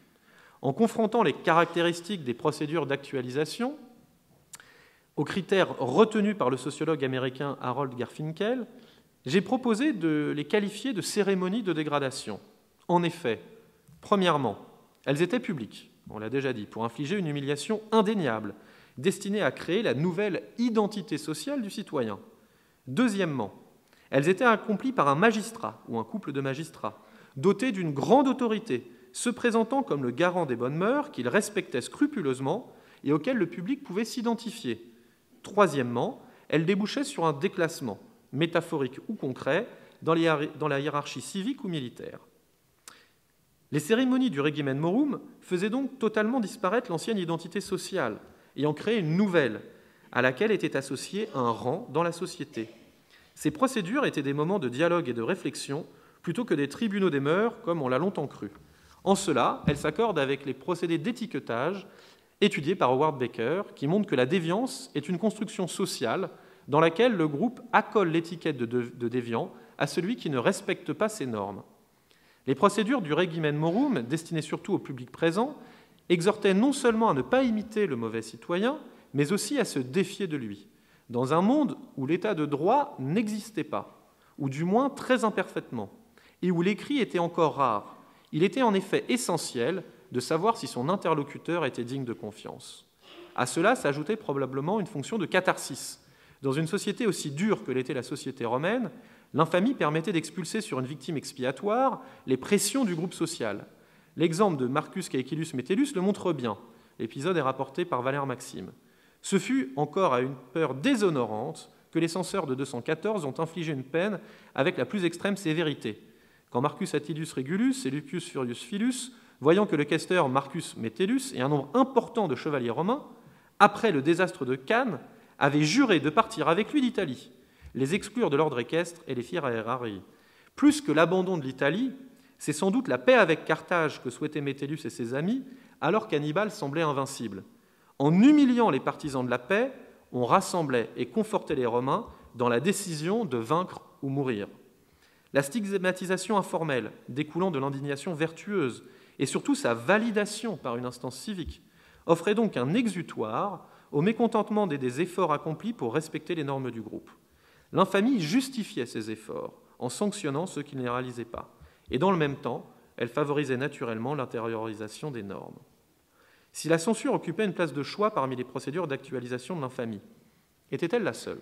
En confrontant les caractéristiques des procédures d'actualisation aux critères retenus par le sociologue américain Harold Garfinkel, j'ai proposé de les qualifier de cérémonies de dégradation. En effet, premièrement, elles étaient publiques, on l'a déjà dit, pour infliger une humiliation indéniable, destinée à créer la nouvelle identité sociale du citoyen. Deuxièmement, elles étaient accomplies par un magistrat ou un couple de magistrats, doté d'une grande autorité, se présentant comme le garant des bonnes mœurs qu'il respectait scrupuleusement et auquel le public pouvait s'identifier. Troisièmement, elles débouchaient sur un déclassement, métaphorique ou concret, dans la hiérarchie civique ou militaire. Les cérémonies du regimen morum faisaient donc totalement disparaître l'ancienne identité sociale et en créaient une nouvelle, à laquelle était associé un rang dans la société. Ces procédures étaient des moments de dialogue et de réflexion plutôt que des tribunaux des mœurs, comme on l'a longtemps cru. En cela, elles s'accordent avec les procédés d'étiquetage étudiés par Howard Baker, qui montrent que la déviance est une construction sociale dans laquelle le groupe accole l'étiquette de déviant à celui qui ne respecte pas ces normes. Les procédures du Regimen Morum, destinées surtout au public présent, exhortaient non seulement à ne pas imiter le mauvais citoyen, mais aussi à se défier de lui, dans un monde où l'état de droit n'existait pas, ou du moins très imparfaitement, et où l'écrit était encore rare. Il était en effet essentiel de savoir si son interlocuteur était digne de confiance. À cela s'ajoutait probablement une fonction de catharsis. Dans une société aussi dure que l'était la société romaine, l'infamie permettait d'expulser sur une victime expiatoire les pressions du groupe social. L'exemple de Marcus Caecilius Metellus le montre bien. L'épisode est rapporté par Valère Maxime. Ce fut encore à une peur déshonorante que les censeurs de 214 ont infligé une peine avec la plus extrême sévérité. Quand Marcus Atilius Regulus et Lucius Furius Philus, voyant que le questeur Marcus Metellus et un nombre important de chevaliers romains, après le désastre de Cannes, avaient juré de partir avec lui d'Italie, les exclure de l'ordre équestre et les firent à Erarii. Plus que l'abandon de l'Italie, c'est sans doute la paix avec Carthage que souhaitaient Metellus et ses amis, alors qu'Hannibal semblait invincible. En humiliant les partisans de la paix, on rassemblait et confortait les Romains dans la décision de vaincre ou mourir. La stigmatisation informelle, découlant de l'indignation vertueuse, et surtout sa validation par une instance civique, offrait donc un exutoire au mécontentement des efforts accomplis pour respecter les normes du groupe. L'infamie justifiait ces efforts en sanctionnant ceux qui ne les réalisaient pas, et dans le même temps, elle favorisait naturellement l'intériorisation des normes. Si la censure occupait une place de choix parmi les procédures d'actualisation de l'infamie, était-elle la seule?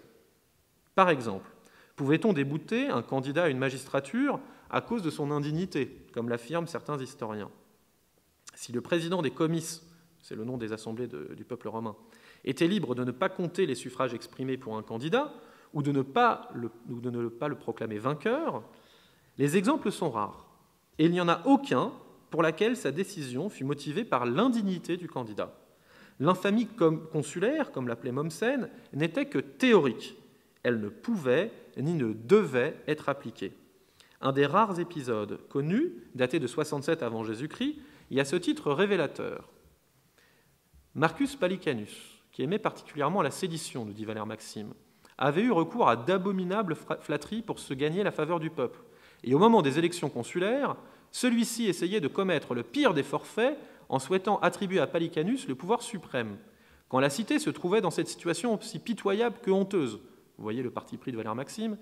Par exemple, pouvait-on débouter un candidat à une magistrature à cause de son indignité, comme l'affirment certains historiens? Si le président des comices, c'est le nom des assemblées du peuple romain, était libre de ne pas compter les suffrages exprimés pour un candidat ou de ne pas le proclamer vainqueur, les exemples sont rares, et il n'y en a aucun pour laquelle sa décision fut motivée par l'indignité du candidat. L'infamie consulaire, comme l'appelait Mommsen, n'était que théorique. Elle ne pouvait ni ne devait être appliquée. Un des rares épisodes connus, daté de 67 avant Jésus-Christ, est à ce titre révélateur. Marcus Pallicanus, qui aimait particulièrement la sédition, nous dit Valère Maxime, avait eu recours à d'abominables flatteries pour se gagner la faveur du peuple. Et au moment des élections consulaires, celui-ci essayait de commettre le pire des forfaits en souhaitant attribuer à Pallicanus le pouvoir suprême, quand la cité se trouvait dans cette situation aussi pitoyable que honteuse. Vous voyez le parti pris de Valère Maxime.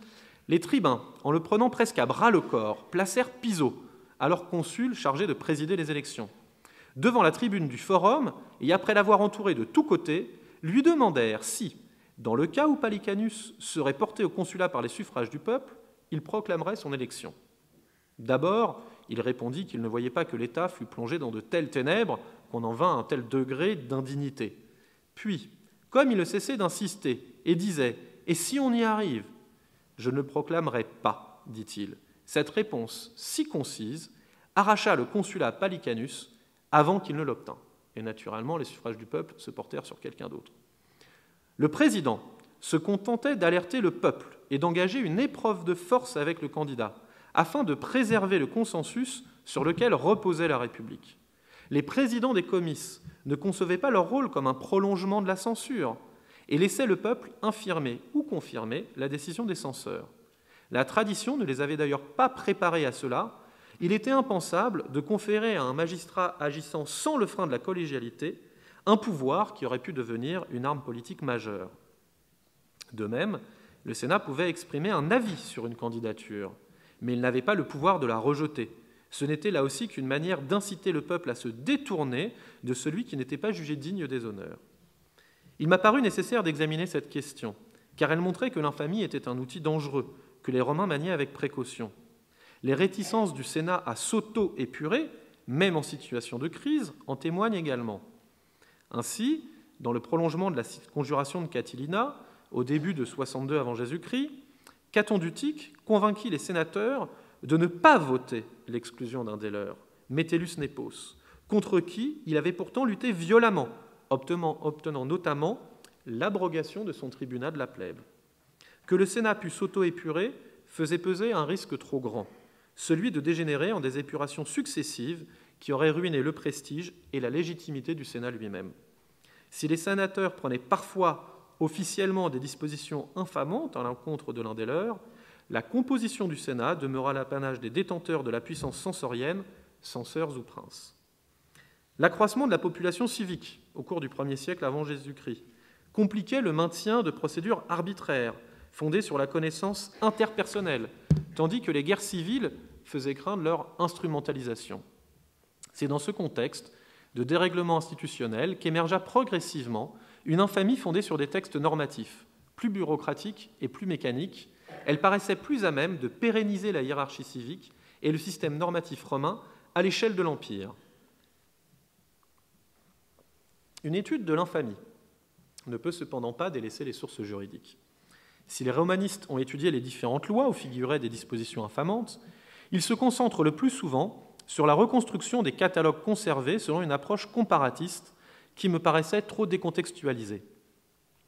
Les tribuns, en le prenant presque à bras-le-corps, placèrent Piso, alors consul chargé de présider les élections, devant la tribune du forum, et après l'avoir entouré de tous côtés, lui demandèrent si, dans le cas où Pallicanus serait porté au consulat par les suffrages du peuple, il proclamerait son élection. D'abord, il répondit qu'il ne voyait pas que l'État fût plongé dans de telles ténèbres qu'on en vint à un tel degré d'indignité. Puis, comme il ne cessait d'insister et disait « Et si on y arrive ?» « Je ne le proclamerai pas, dit-il. Cette réponse si concise arracha le consulat à Pallicanus avant qu'il ne l'obtînt. Et naturellement, les suffrages du peuple se portèrent sur quelqu'un d'autre. Le président se contentait d'alerter le peuple et d'engager une épreuve de force avec le candidat, afin de préserver le consensus sur lequel reposait la République. Les présidents des comices ne concevaient pas leur rôle comme un prolongement de la censure et laissaient le peuple infirmer ou confirmer la décision des censeurs. La tradition ne les avait d'ailleurs pas préparés à cela. Il était impensable de conférer à un magistrat agissant sans le frein de la collégialité un pouvoir qui aurait pu devenir une arme politique majeure. De même, le Sénat pouvait exprimer un avis sur une candidature, mais il n'avait pas le pouvoir de la rejeter. Ce n'était là aussi qu'une manière d'inciter le peuple à se détourner de celui qui n'était pas jugé digne des honneurs. Il m'a paru nécessaire d'examiner cette question, car elle montrait que l'infamie était un outil dangereux, que les Romains maniaient avec précaution. Les réticences du Sénat à s'auto-épurer, même en situation de crise, en témoignent également. Ainsi, dans le prolongement de la conjuration de Catilina, au début de 62 avant Jésus-Christ, Caton d'Utique convainquit les sénateurs de ne pas voter l'exclusion d'un des leurs, Metellus Nepos, contre qui il avait pourtant lutté violemment, obtenant notamment l'abrogation de son tribunat de la plèbe. Que le Sénat pût s'auto-épurer faisait peser un risque trop grand, celui de dégénérer en des épurations successives qui auraient ruiné le prestige et la légitimité du Sénat lui-même. Si les sénateurs prenaient parfois officiellement des dispositions infamantes à l'encontre de l'un des leurs, la composition du Sénat demeura l'apanage des détenteurs de la puissance censorienne, censeurs ou princes. L'accroissement de la population civique au cours du 1er siècle avant Jésus-Christ compliquait le maintien de procédures arbitraires fondées sur la connaissance interpersonnelle, tandis que les guerres civiles faisaient craindre leur instrumentalisation. C'est dans ce contexte de dérèglement institutionnel qu'émergea progressivement une infamie fondée sur des textes normatifs, plus bureaucratiques et plus mécaniques. Elle paraissait plus à même de pérenniser la hiérarchie civique et le système normatif romain à l'échelle de l'Empire. Une étude de l'infamie ne peut cependant pas délaisser les sources juridiques. Si les romanistes ont étudié les différentes lois où figuraient des dispositions infamantes, ils se concentrent le plus souvent sur la reconstruction des catalogues conservés selon une approche comparatiste qui me paraissait trop décontextualisée.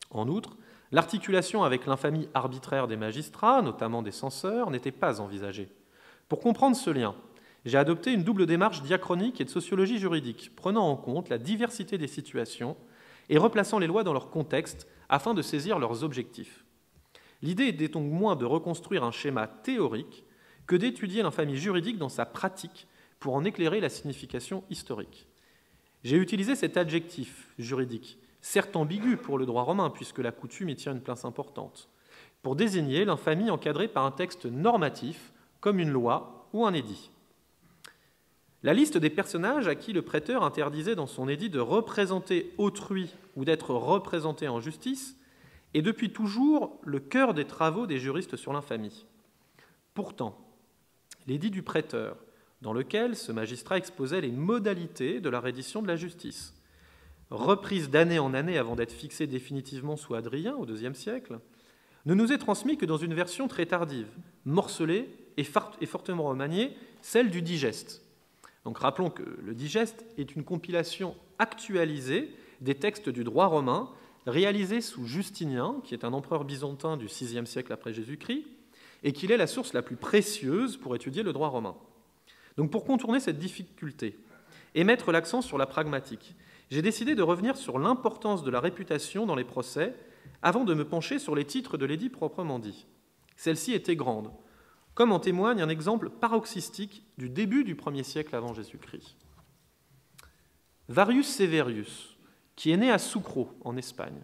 En outre, l'articulation avec l'infamie arbitraire des magistrats, notamment des censeurs, n'était pas envisagée. Pour comprendre ce lien, j'ai adopté une double démarche diachronique et de sociologie juridique, prenant en compte la diversité des situations et replaçant les lois dans leur contexte afin de saisir leurs objectifs. L'idée était donc moins de reconstruire un schéma théorique que d'étudier l'infamie juridique dans sa pratique pour en éclairer la signification historique. J'ai utilisé cet adjectif juridique, certes ambigu pour le droit romain, puisque la coutume y tient une place importante, pour désigner l'infamie encadrée par un texte normatif, comme une loi ou un édit. La liste des personnages à qui le prêteur interdisait dans son édit de représenter autrui ou d'être représenté en justice est depuis toujours le cœur des travaux des juristes sur l'infamie. Pourtant, l'édit du prêteur, dans lequel ce magistrat exposait les modalités de la reddition de la justice, reprise d'année en année avant d'être fixée définitivement sous Hadrien au IIe siècle, ne nous est transmis que dans une version très tardive, morcelée et fortement remaniée, celle du digeste. Donc rappelons que le digeste est une compilation actualisée des textes du droit romain, réalisée sous Justinien, qui est un empereur byzantin du VIe siècle après Jésus-Christ, et qu'il est la source la plus précieuse pour étudier le droit romain. Donc pour contourner cette difficulté et mettre l'accent sur la pragmatique, j'ai décidé de revenir sur l'importance de la réputation dans les procès avant de me pencher sur les titres de l'édit proprement dit. Celle-ci était grande, comme en témoigne un exemple paroxystique du début du 1er siècle avant Jésus-Christ. Varius Severius, qui est né à Sucro, en Espagne,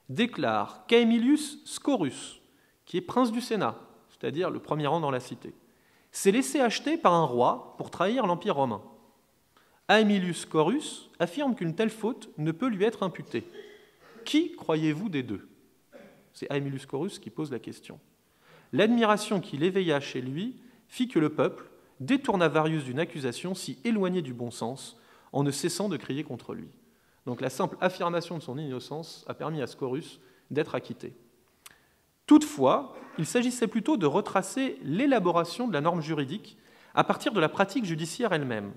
déclare qu'Aemilius Scaurus, qui est prince du Sénat, c'est-à-dire le premier rang dans la cité, s'est laissé acheter par un roi pour trahir l'Empire romain. Aemilius Scaurus affirme qu'une telle faute ne peut lui être imputée. Qui croyez-vous des deux ? C'est Aemilius Scaurus qui pose la question. L'admiration qu'il éveilla chez lui fit que le peuple détourna Varius d'une accusation si éloignée du bon sens en ne cessant de crier contre lui. Donc la simple affirmation de son innocence a permis à Scaurus d'être acquitté. Toutefois, il s'agissait plutôt de retracer l'élaboration de la norme juridique à partir de la pratique judiciaire elle-même.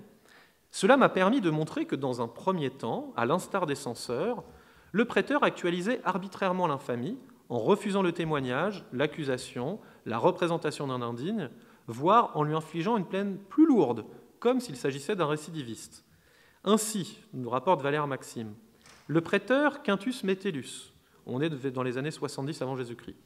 Cela m'a permis de montrer que dans un premier temps, à l'instar des censeurs, le prêteur actualisait arbitrairement l'infamie en refusant le témoignage, l'accusation, la représentation d'un indigne, voire en lui infligeant une peine plus lourde, comme s'il s'agissait d'un récidiviste. Ainsi, nous rapporte Valère Maxime, le prêteur Quintus Metellus, on est dans les années 70 avant Jésus-Christ,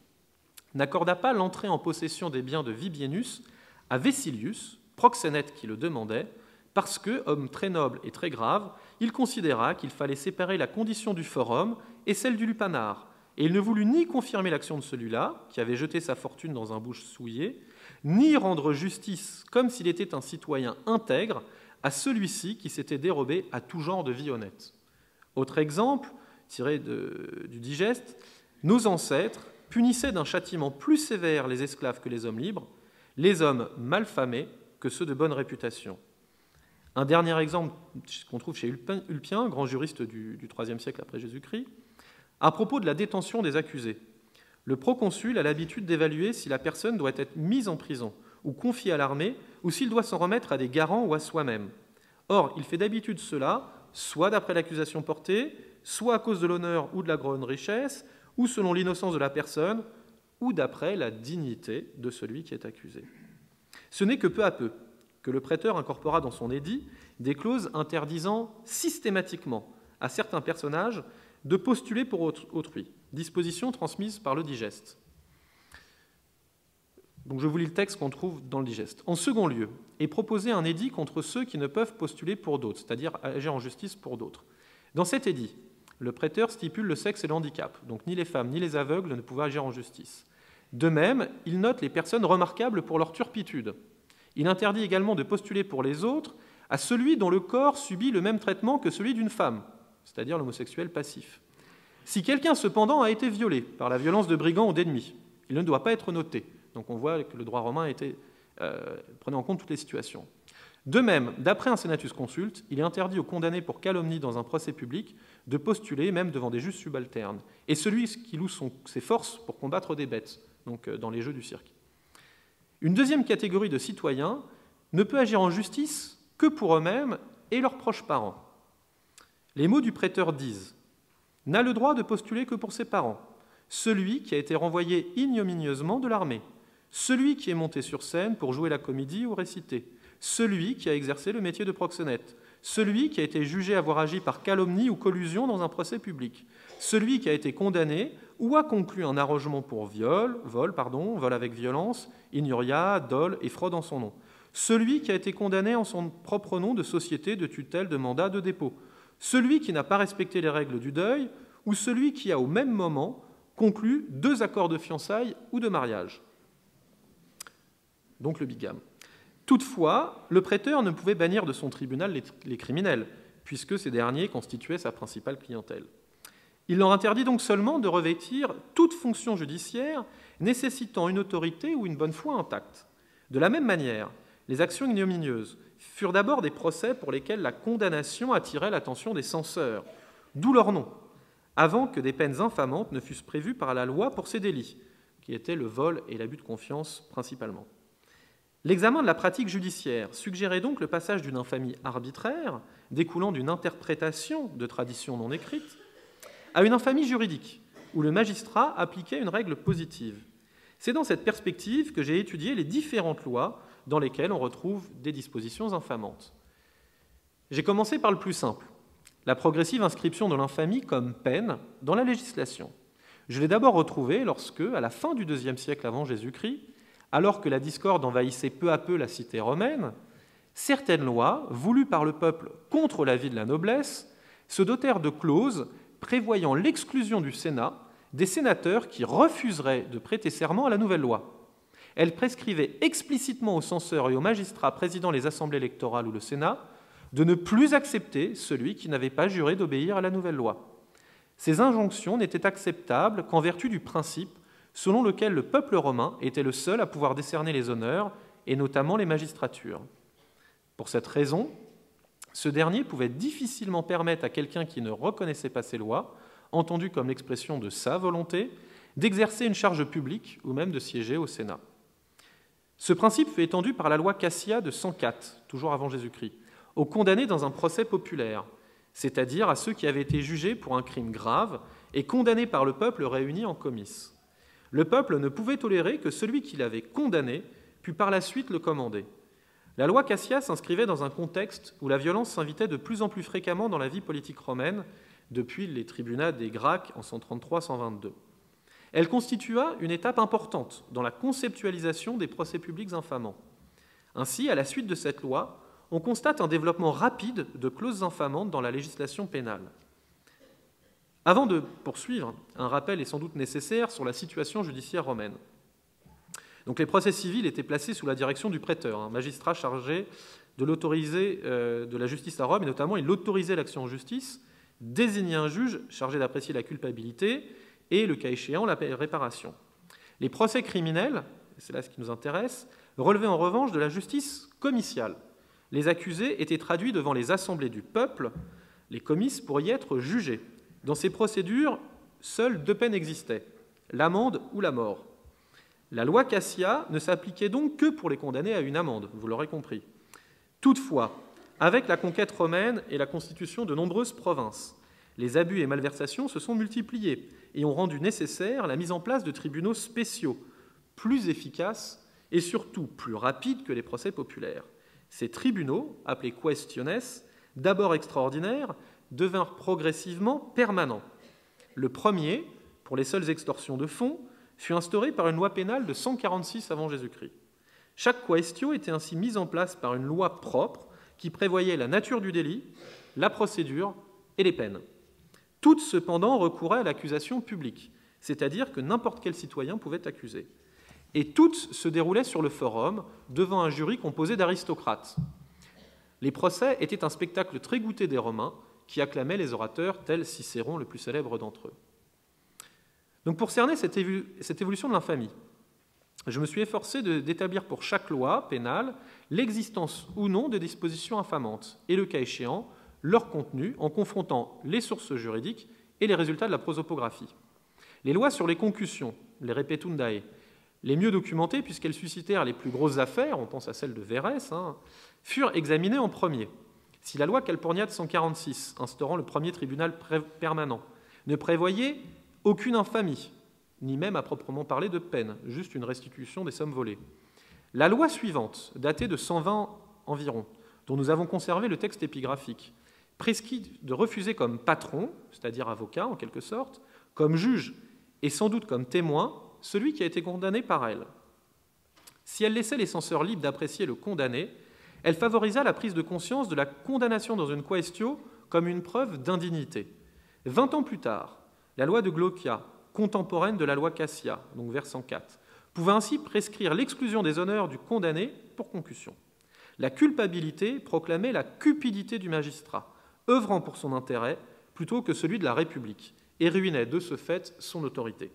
n'accorda pas l'entrée en possession des biens de Vibienus à Vecilius, proxénète qui le demandait, parce que, homme très noble et très grave, il considéra qu'il fallait séparer la condition du forum et celle du lupanar, et il ne voulut ni confirmer l'action de celui-là, qui avait jeté sa fortune dans un bouche souillé, ni rendre justice, comme s'il était un citoyen intègre, à celui-ci qui s'était dérobé à tout genre de vie honnête. Autre exemple, tiré du digeste, nos ancêtres punissaient d'un châtiment plus sévère les esclaves que les hommes libres, les hommes mal famés que ceux de bonne réputation. Un dernier exemple qu'on trouve chez Ulpien, grand juriste du IIIe siècle après Jésus-Christ, à propos de la détention des accusés. Le proconsul a l'habitude d'évaluer si la personne doit être mise en prison ou confiée à l'armée ou s'il doit s'en remettre à des garants ou à soi-même. Or, il fait d'habitude cela, soit d'après l'accusation portée, soit à cause de l'honneur ou de la grande richesse, ou selon l'innocence de la personne, ou d'après la dignité de celui qui est accusé. Ce n'est que peu à peu que le prêteur incorpora dans son édit des clauses interdisant systématiquement à certains personnages de postuler pour autrui, disposition transmise par le digeste. Donc je vous lis le texte qu'on trouve dans le digeste. En second lieu, est proposé un édit contre ceux qui ne peuvent postuler pour d'autres, c'est-à-dire agir en justice pour d'autres. Dans cet édit, le prêteur stipule le sexe et le handicap, donc ni les femmes ni les aveugles ne pouvaient agir en justice. De même, il note les personnes remarquables pour leur turpitude. Il interdit également de postuler pour les autres à celui dont le corps subit le même traitement que celui d'une femme, c'est-à-dire l'homosexuel passif. Si quelqu'un cependant a été violé par la violence de brigands ou d'ennemis, il ne doit pas être noté. Donc on voit que le droit romain prenait en compte toutes les situations. De même, d'après un senatus consulte, il est interdit aux condamnés pour calomnie dans un procès public de postuler même devant des juges subalternes, et celui qui loue ses forces pour combattre des bêtes, donc dans les jeux du cirque. Une deuxième catégorie de citoyens ne peut agir en justice que pour eux-mêmes et leurs proches parents. Les mots du prêteur disent « n'a le droit de postuler que pour ses parents, celui qui a été renvoyé ignominieusement de l'armée, celui qui est monté sur scène pour jouer la comédie ou réciter, celui qui a exercé le métier de proxénète, celui qui a été jugé avoir agi par calomnie ou collusion dans un procès public, celui qui a été condamné ou a conclu un arrogement pour vol avec violence, ignoria, dol et fraude en son nom, celui qui a été condamné en son propre nom de société, de tutelle, de mandat, de dépôt, celui qui n'a pas respecté les règles du deuil ou celui qui a au même moment conclu 2 accords de fiançailles ou de mariage. » Donc le bigame. Toutefois, le prêteur ne pouvait bannir de son tribunal les criminels, puisque ces derniers constituaient sa principale clientèle. Il leur interdit donc seulement de revêtir toute fonction judiciaire nécessitant une autorité ou une bonne foi intacte. De la même manière, les actions ignominieuses furent d'abord des procès pour lesquels la condamnation attirait l'attention des censeurs, d'où leur nom, avant que des peines infamantes ne fussent prévues par la loi pour ces délits, qui étaient le vol et l'abus de confiance principalement. L'examen de la pratique judiciaire suggérait donc le passage d'une infamie arbitraire, découlant d'une interprétation de traditions non écrites, à une infamie juridique, où le magistrat appliquait une règle positive. C'est dans cette perspective que j'ai étudié les différentes lois dans lesquelles on retrouve des dispositions infamantes. J'ai commencé par le plus simple, la progressive inscription de l'infamie comme peine dans la législation. Je l'ai d'abord retrouvée lorsque, à la fin du IIe siècle avant Jésus-Christ, alors que la discorde envahissait peu à peu la cité romaine, certaines lois, voulues par le peuple contre l'avis de la noblesse, se dotèrent de clauses prévoyant l'exclusion du Sénat des sénateurs qui refuseraient de prêter serment à la nouvelle loi. Elles prescrivaient explicitement aux censeurs et aux magistrats présidant les assemblées électorales ou le Sénat de ne plus accepter celui qui n'avait pas juré d'obéir à la nouvelle loi. Ces injonctions n'étaient acceptables qu'en vertu du principe selon lequel le peuple romain était le seul à pouvoir décerner les honneurs, et notamment les magistratures. Pour cette raison, ce dernier pouvait difficilement permettre à quelqu'un qui ne reconnaissait pas ces lois, entendu comme l'expression de sa volonté, d'exercer une charge publique ou même de siéger au Sénat. Ce principe fut étendu par la loi Cassia de 104, toujours avant Jésus-Christ, aux condamnés dans un procès populaire, c'est-à-dire à ceux qui avaient été jugés pour un crime grave et condamnés par le peuple réuni en comice. Le peuple ne pouvait tolérer que celui qui l'avait condamné pût par la suite le commander. La loi Cassia s'inscrivait dans un contexte où la violence s'invitait de plus en plus fréquemment dans la vie politique romaine depuis les tribunats des Gracques en 133-122. Elle constitua une étape importante dans la conceptualisation des procès publics infamants. Ainsi, à la suite de cette loi, on constate un développement rapide de clauses infamantes dans la législation pénale. Avant de poursuivre, un rappel est sans doute nécessaire sur la situation judiciaire romaine. Donc, les procès civils étaient placés sous la direction du prêteur, un magistrat chargé de la justice à Rome, et notamment il autorisait l'action en justice, désignait un juge chargé d'apprécier la culpabilité et, le cas échéant, la réparation. Les procès criminels, c'est là ce qui nous intéresse, relevaient en revanche de la justice comiciale. Les accusés étaient traduits devant les assemblées du peuple, les comices, pour y être jugés. Dans ces procédures, seules 2 peines existaient, l'amende ou la mort. La loi Cassia ne s'appliquait donc que pour les condamnés à une amende, vous l'aurez compris. Toutefois, avec la conquête romaine et la constitution de nombreuses provinces, les abus et malversations se sont multipliés et ont rendu nécessaire la mise en place de tribunaux spéciaux, plus efficaces et surtout plus rapides que les procès populaires. Ces tribunaux, appelés questiones, d'abord extraordinaires, devinrent progressivement permanents. Le premier, pour les seules extorsions de fonds, fut instaurée par une loi pénale de 146 avant Jésus-Christ. Chaque quaestio était ainsi mise en place par une loi propre qui prévoyait la nature du délit, la procédure et les peines. Toutes, cependant, recouraient à l'accusation publique, c'est-à-dire que n'importe quel citoyen pouvait accuser. Et toutes se déroulaient sur le forum, devant un jury composé d'aristocrates. Les procès étaient un spectacle très goûté des Romains, qui acclamaient les orateurs tels Cicéron, le plus célèbre d'entre eux. Donc pour cerner cette évolution de l'infamie, je me suis efforcé d'établir pour chaque loi pénale l'existence ou non de dispositions infamantes et, le cas échéant, leur contenu en confrontant les sources juridiques et les résultats de la prosopographie. Les lois sur les concussions, les repetundae, les mieux documentées puisqu'elles suscitèrent les plus grosses affaires, on pense à celle de Verrès, furent examinées en premier. Si la loi Calpurnia de 146, instaurant le premier tribunal permanent, ne prévoyait aucune infamie, ni même à proprement parler de peine, juste une restitution des sommes volées, la loi suivante, datée de 120 environ, dont nous avons conservé le texte épigraphique, prescrit de refuser comme patron, c'est-à-dire avocat en quelque sorte, comme juge et sans doute comme témoin, celui qui a été condamné par elle. Si elle laissait les censeurs libres d'apprécier le condamné, elle favorisa la prise de conscience de la condamnation dans une quaestio comme une preuve d'indignité. 20 ans plus tard, la loi de Glaucia, contemporaine de la loi Cassia, donc vers 104, pouvait ainsi prescrire l'exclusion des honneurs du condamné pour concussion. La culpabilité proclamait la cupidité du magistrat, œuvrant pour son intérêt plutôt que celui de la République, et ruinait de ce fait son autorité.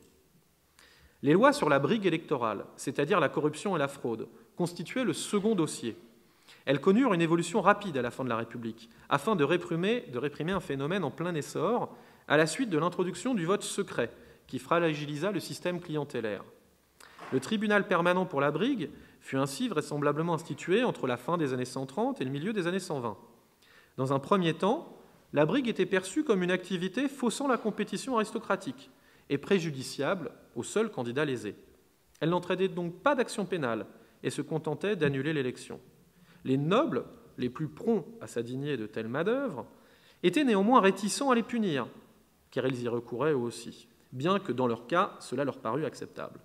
Les lois sur la brigue électorale, c'est-à-dire la corruption et la fraude, constituaient le second dossier. Elles connurent une évolution rapide à la fin de la République, afin de réprimer un phénomène en plein essor, à la suite de l'introduction du vote secret, qui fragilisa le système clientélaire. Le tribunal permanent pour la brigue fut ainsi vraisemblablement institué entre la fin des années 130 et le milieu des années 120. Dans un premier temps, la brigue était perçue comme une activité faussant la compétition aristocratique et préjudiciable aux seuls candidats lésés. Elle n'entraînait donc pas d'action pénale et se contentait d'annuler l'élection. Les nobles, les plus prompts à s'indigner de telles manœuvres, étaient néanmoins réticents à les punir, car ils y recouraient eux aussi, bien que dans leur cas, cela leur parût acceptable.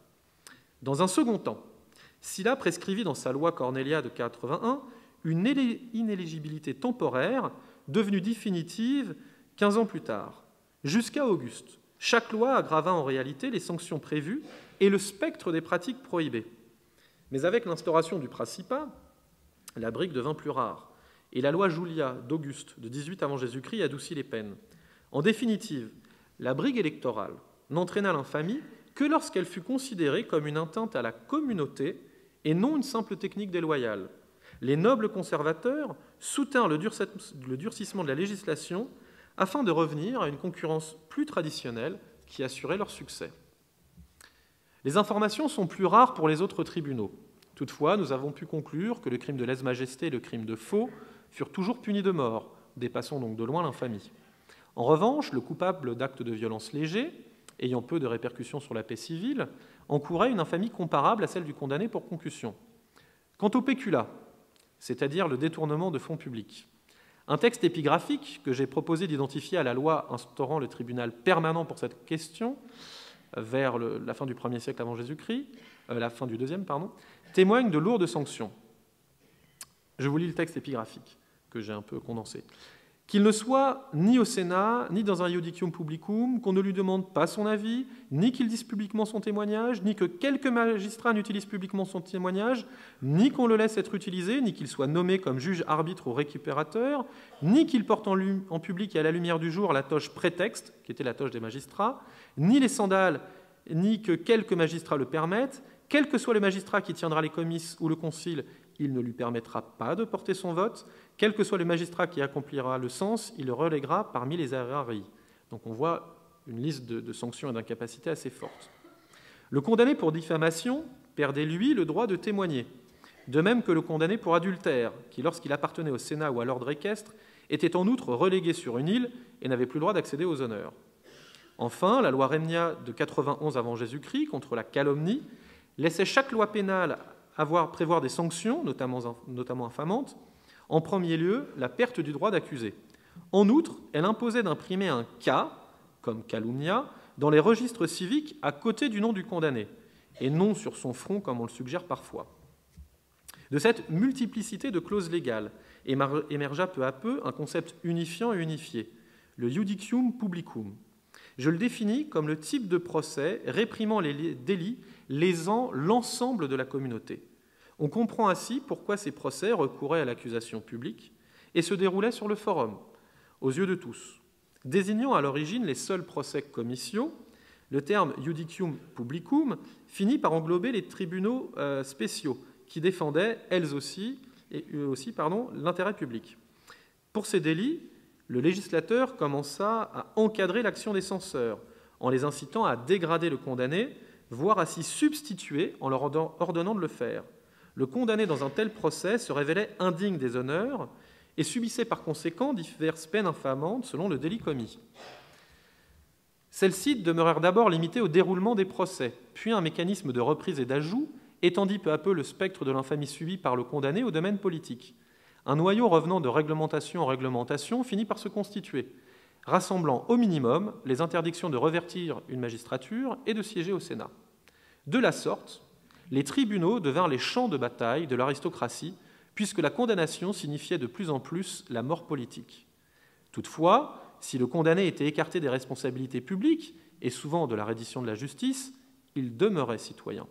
Dans un second temps, Sylla prescrivit dans sa loi Cornelia de 81 une inéligibilité temporaire devenue définitive 15 ans plus tard. Jusqu'à Auguste, chaque loi aggrava en réalité les sanctions prévues et le spectre des pratiques prohibées. Mais avec l'instauration du Principat, la brigue devint plus rare, et la loi Julia d'Auguste de 18 avant Jésus-Christ adoucit les peines. En définitive, la brigue électorale n'entraîna l'infamie que lorsqu'elle fut considérée comme une atteinte à la communauté et non une simple technique déloyale. Les nobles conservateurs soutinrent le durcissement de la législation afin de revenir à une concurrence plus traditionnelle qui assurait leur succès. Les informations sont plus rares pour les autres tribunaux. Toutefois, nous avons pu conclure que le crime de lèse-majesté et le crime de faux furent toujours punis de mort, dépassant donc de loin l'infamie. En revanche, le coupable d'actes de violence légers, ayant peu de répercussions sur la paix civile, encourait une infamie comparable à celle du condamné pour concussion. Quant au péculat, c'est-à-dire le détournement de fonds publics, un texte épigraphique que j'ai proposé d'identifier à la loi instaurant le tribunal permanent pour cette question, vers la fin du 1er siècle avant Jésus-Christ, la fin du 2e, témoigne de lourdes sanctions. Je vous lis le texte épigraphique, que j'ai un peu condensé. Qu'il ne soit ni au Sénat, ni dans un iudicium publicum, qu'on ne lui demande pas son avis, ni qu'il dise publiquement son témoignage, ni que quelque magistrat n'utilise publiquement son témoignage, ni qu'on le laisse être utilisé, ni qu'il soit nommé comme juge, arbitre ou récupérateur, ni qu'il porte en public et à la lumière du jour la toge prétexte, qui était la toge des magistrats, ni les sandales, ni que quelques magistrats le permettent, quel que soit le magistrat qui tiendra les comices ou le concile, il ne lui permettra pas de porter son vote. Quel que soit le magistrat qui accomplira le sens, il le reléguera parmi les aerarii. Donc on voit une liste de sanctions et d'incapacités assez forte. Le condamné pour diffamation perdait, lui, le droit de témoigner. De même que le condamné pour adultère, qui, lorsqu'il appartenait au Sénat ou à l'ordre équestre, était en outre relégué sur une île et n'avait plus le droit d'accéder aux honneurs. Enfin, la loi Rhémia de 91 avant Jésus-Christ contre la calomnie laissait chaque loi pénale prévoir des sanctions, notamment infamantes, en premier lieu la perte du droit d'accuser. En outre, elle imposait d'imprimer un cas, comme calumnia, dans les registres civiques à côté du nom du condamné, et non sur son front comme on le suggère parfois. De cette multiplicité de clauses légales émergea peu à peu un concept unifiant et unifié, le judicium publicum. Je le définis comme le type de procès réprimant les délits lésant l'ensemble de la communauté. On comprend ainsi pourquoi ces procès recouraient à l'accusation publique et se déroulaient sur le forum, aux yeux de tous. Désignant à l'origine les seuls procès commerciaux, le terme judicium publicum finit par englober les tribunaux spéciaux qui défendaient, eux aussi, l'intérêt public. Pour ces délits, le législateur commença à encadrer l'action des censeurs, en les incitant à dégrader le condamné, voire à s'y substituer en leur ordonnant de le faire. Le condamné dans un tel procès se révélait indigne des honneurs et subissait par conséquent diverses peines infamantes selon le délit commis. Celles-ci demeurèrent d'abord limitées au déroulement des procès, puis un mécanisme de reprise et d'ajout étendit peu à peu le spectre de l'infamie subie par le condamné au domaine politique. Un noyau revenant de réglementation en réglementation finit par se constituer, rassemblant au minimum les interdictions de revertir une magistrature et de siéger au Sénat. De la sorte, les tribunaux devinrent les champs de bataille de l'aristocratie, puisque la condamnation signifiait de plus en plus la mort politique. Toutefois, si le condamné était écarté des responsabilités publiques, et souvent de la reddition de la justice, il demeurait citoyen.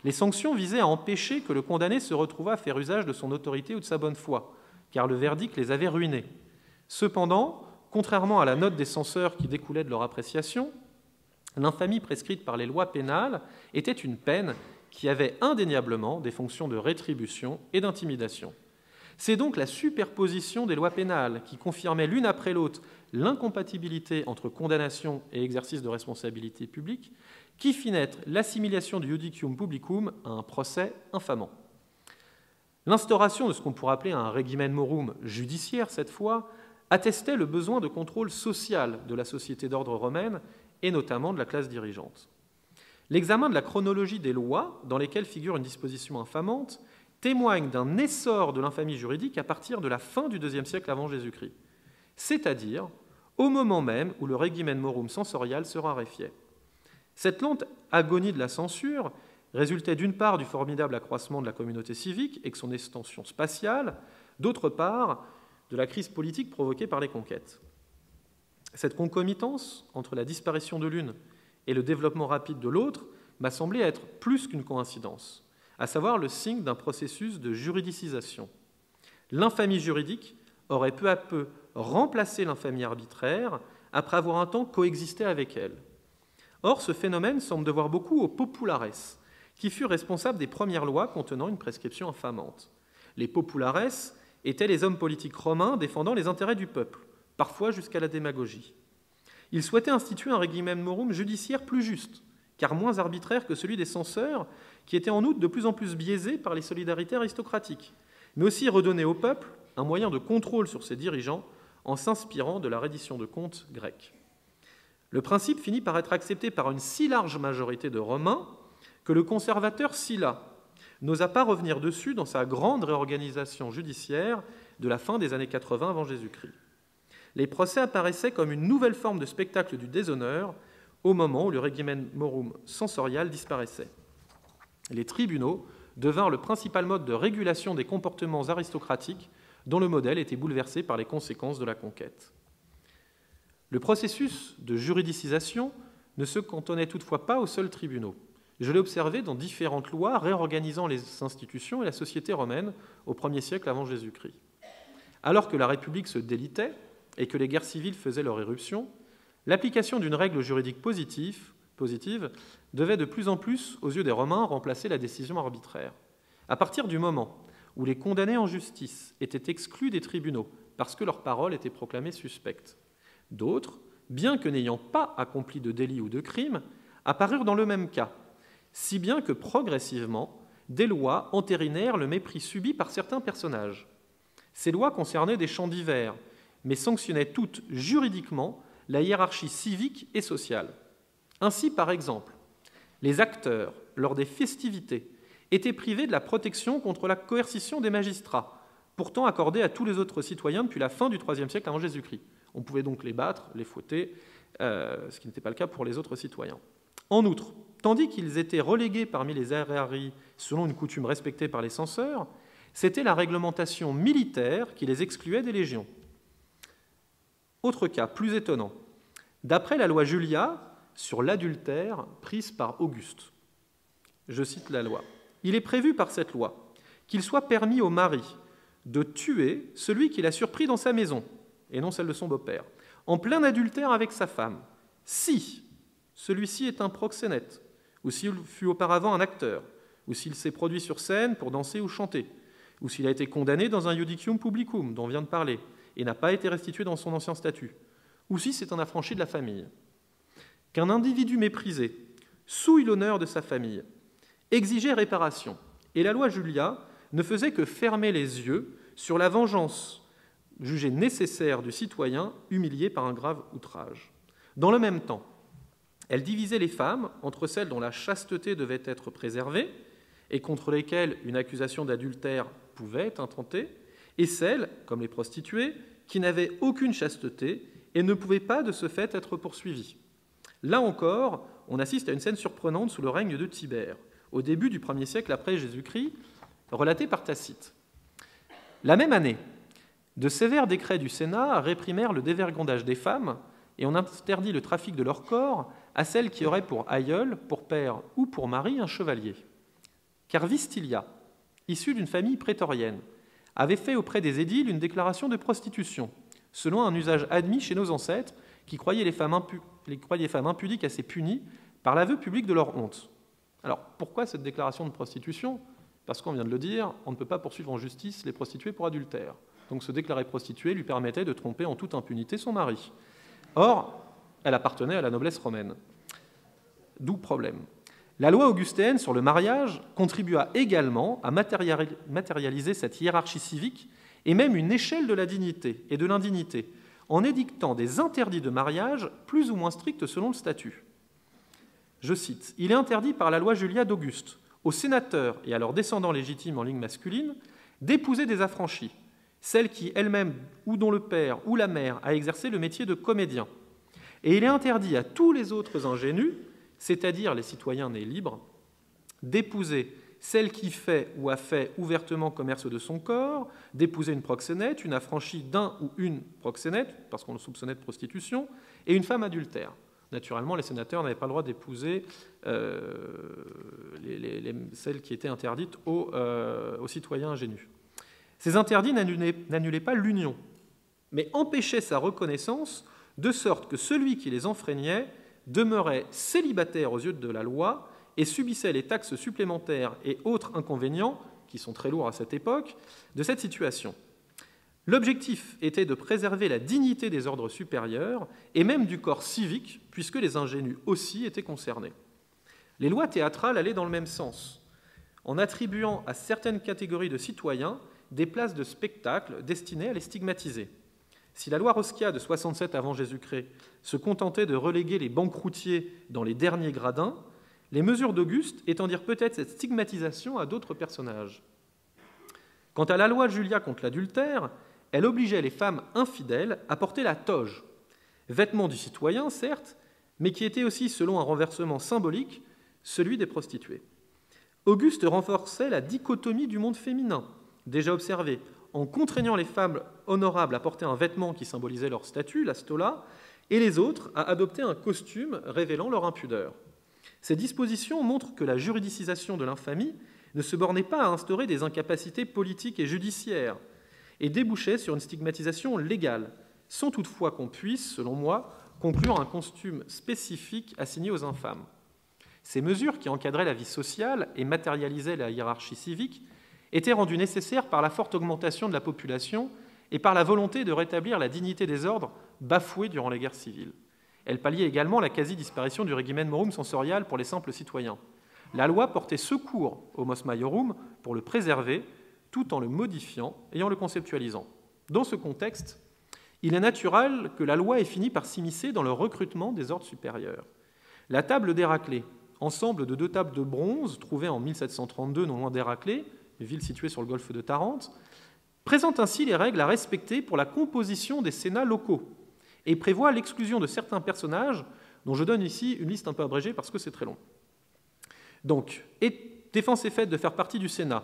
Les sanctions visaient à empêcher que le condamné se retrouvât à faire usage de son autorité ou de sa bonne foi, car le verdict les avait ruinés. Cependant, contrairement à la note des censeurs qui découlait de leur appréciation, l'infamie prescrite par les lois pénales était une peine qui avait indéniablement des fonctions de rétribution et d'intimidation. C'est donc la superposition des lois pénales qui confirmait l'une après l'autre l'incompatibilité entre condamnation et exercice de responsabilité publique qui fit naître l'assimilation du judicium publicum à un procès infamant. L'instauration de ce qu'on pourrait appeler un regimen morum judiciaire, cette fois, attestait le besoin de contrôle social de la société d'ordre romaine et notamment de la classe dirigeante. L'examen de la chronologie des lois dans lesquelles figure une disposition infamante témoigne d'un essor de l'infamie juridique à partir de la fin du IIe siècle avant Jésus-Christ, c'est-à-dire au moment même où le regimen morum censorial se raréfiait. Cette lente agonie de la censure résultait d'une part du formidable accroissement de la communauté civique et de son extension spatiale, d'autre part de la crise politique provoquée par les conquêtes. Cette concomitance entre la disparition de l'une et le développement rapide de l'autre m'a semblé être plus qu'une coïncidence, à savoir le signe d'un processus de juridicisation. L'infamie juridique aurait peu à peu remplacé l'infamie arbitraire après avoir un temps coexisté avec elle. Or, ce phénomène semble devoir beaucoup aux populares, qui furent responsables des premières lois contenant une prescription infamante. Les populares étaient les hommes politiques romains défendant les intérêts du peuple, parfois jusqu'à la démagogie. Ils souhaitaient instituer un regimen morum judiciaire plus juste, car moins arbitraire que celui des censeurs, qui était en outre de plus en plus biaisé par les solidarités aristocratiques, mais aussi redonner au peuple un moyen de contrôle sur ses dirigeants en s'inspirant de la reddition de comptes grecque. Le principe finit par être accepté par une si large majorité de Romains que le conservateur Sylla n'osa pas revenir dessus dans sa grande réorganisation judiciaire de la fin des années 80 avant Jésus-Christ. Les procès apparaissaient comme une nouvelle forme de spectacle du déshonneur au moment où le regimen morum censorial disparaissait. Les tribunaux devinrent le principal mode de régulation des comportements aristocratiques dont le modèle était bouleversé par les conséquences de la conquête. Le processus de juridicisation ne se cantonnait toutefois pas aux seuls tribunaux. Je l'ai observé dans différentes lois réorganisant les institutions et la société romaine au 1er siècle avant Jésus-Christ. Alors que la République se délitait et que les guerres civiles faisaient leur éruption, l'application d'une règle juridique positive devait de plus en plus, aux yeux des Romains, remplacer la décision arbitraire. À partir du moment où les condamnés en justice étaient exclus des tribunaux parce que leur parole était proclamée suspecte, d'autres, bien que n'ayant pas accompli de délit ou de crime, apparurent dans le même cas, si bien que progressivement, des lois entérinèrent le mépris subi par certains personnages. Ces lois concernaient des champs divers, mais sanctionnaient toutes juridiquement la hiérarchie civique et sociale. Ainsi, par exemple, les acteurs, lors des festivités, étaient privés de la protection contre la coercition des magistrats, pourtant accordée à tous les autres citoyens depuis la fin du IIIe siècle avant Jésus-Christ. On pouvait donc les battre, les fouetter, ce qui n'était pas le cas pour les autres citoyens. En outre, tandis qu'ils étaient relégués parmi les aerii selon une coutume respectée par les censeurs, c'était la réglementation militaire qui les excluait des légions. Autre cas, plus étonnant. D'après la loi Julia sur l'adultère prise par Auguste, je cite la loi, « Il est prévu par cette loi qu'il soit permis au mari de tuer celui qu'il a surpris dans sa maison, et non celle de son beau-père, en plein adultère avec sa femme, si celui-ci est un proxénète, ou s'il fut auparavant un acteur, ou s'il s'est produit sur scène pour danser ou chanter, ou s'il a été condamné dans un iudicium publicum, dont on vient de parler, et n'a pas été restitué dans son ancien statut, ou si c'est un affranchi de la famille. Qu'un individu méprisé souille l'honneur de sa famille, exigeait réparation, et la loi Julia ne faisait que fermer les yeux sur la vengeance jugée nécessaire du citoyen humilié par un grave outrage. Dans le même temps, elle divisait les femmes entre celles dont la chasteté devait être préservée et contre lesquelles une accusation d'adultère pouvait être intentée, et celles, comme les prostituées, qui n'avaient aucune chasteté et ne pouvaient pas de ce fait être poursuivies. Là encore, on assiste à une scène surprenante sous le règne de Tibère, au début du 1er siècle après Jésus-Christ, relatée par Tacite. La même année, de sévères décrets du Sénat réprimèrent le dévergondage des femmes et on interdit le trafic de leur corps à celles qui auraient pour aïeul, pour père ou pour mari un chevalier. Car Vistilia, issue d'une famille prétorienne, avait fait auprès des édiles une déclaration de prostitution, selon un usage admis chez nos ancêtres qui croyaient les femmes impudiques assez punies par l'aveu public de leur honte. Alors, pourquoi cette déclaration de prostitution ? Parce qu'on vient de le dire, on ne peut pas poursuivre en justice les prostituées pour adultère. Donc se déclarer prostituée lui permettait de tromper en toute impunité son mari. Or, elle appartenait à la noblesse romaine. D'où problème. La loi augustéenne sur le mariage contribua également à matérialiser cette hiérarchie civique et même une échelle de la dignité et de l'indignité, en édictant des interdits de mariage plus ou moins stricts selon le statut. Je cite, « Il est interdit par la loi Julia d'Auguste aux sénateurs et à leurs descendants légitimes en ligne masculine d'épouser des affranchies, celles qui elles-mêmes ou dont le père ou la mère a exercé le métier de comédien. Et il est interdit à tous les autres ingénus, c'est-à-dire les citoyens nés libres, d'épouser celle qui fait ou a fait ouvertement commerce de son corps, d'épouser une proxénète, une affranchie d'un ou une proxénète, parce qu'on le soupçonnait de prostitution, et une femme adultère. » Naturellement, les sénateurs n'avaient pas le droit d'épouser celles qui étaient interdites aux citoyens ingénus. Ces interdits n'annulaient pas l'union, mais empêchaient sa reconnaissance de sorte que celui qui les enfreignait demeurait célibataire aux yeux de la loi et subissait les taxes supplémentaires et autres inconvénients, qui sont très lourds à cette époque, de cette situation. L'objectif était de préserver la dignité des ordres supérieurs et même du corps civique, puisque les ingénus aussi étaient concernés. Les lois théâtrales allaient dans le même sens, en attribuant à certaines catégories de citoyens des places de spectacle destinées à les stigmatiser. Si la loi Roscia de 67 avant Jésus-Christ se contentait de reléguer les banqueroutiers dans les derniers gradins, les mesures d'Auguste étendirent peut-être cette stigmatisation à d'autres personnages. Quant à la loi Julia contre l'adultère, elle obligeait les femmes infidèles à porter la toge, vêtement du citoyen, certes, mais qui était aussi, selon un renversement symbolique, celui des prostituées. Auguste renforçait la dichotomie du monde féminin, déjà observée, en contraignant les femmes honorables à porter un vêtement qui symbolisait leur statut, la stola, et les autres à adopter un costume révélant leur impudeur. Ces dispositions montrent que la juridicisation de l'infamie ne se bornait pas à instaurer des incapacités politiques et judiciaires, et débouchait sur une stigmatisation légale, sans toutefois qu'on puisse, selon moi, conclure un costume spécifique assigné aux infâmes. Ces mesures qui encadraient la vie sociale et matérialisaient la hiérarchie civique étaient rendues nécessaires par la forte augmentation de la population et par la volonté de rétablir la dignité des ordres bafoués durant les guerres civiles. Elles palliaient également la quasi-disparition du regimen morum censorial pour les simples citoyens. La loi portait secours au mos maiorum pour le préserver, tout en le modifiant et en le conceptualisant. Dans ce contexte, il est naturel que la loi ait fini par s'immiscer dans le recrutement des ordres supérieurs. La table d'Héraclée, ensemble de 2 tables de bronze trouvées en 1732 non loin d'Héraclée, ville située sur le golfe de Tarente, présente ainsi les règles à respecter pour la composition des sénats locaux et prévoit l'exclusion de certains personnages, dont je donne ici une liste un peu abrégée parce que c'est très long. Donc, défense est faite de faire partie du Sénat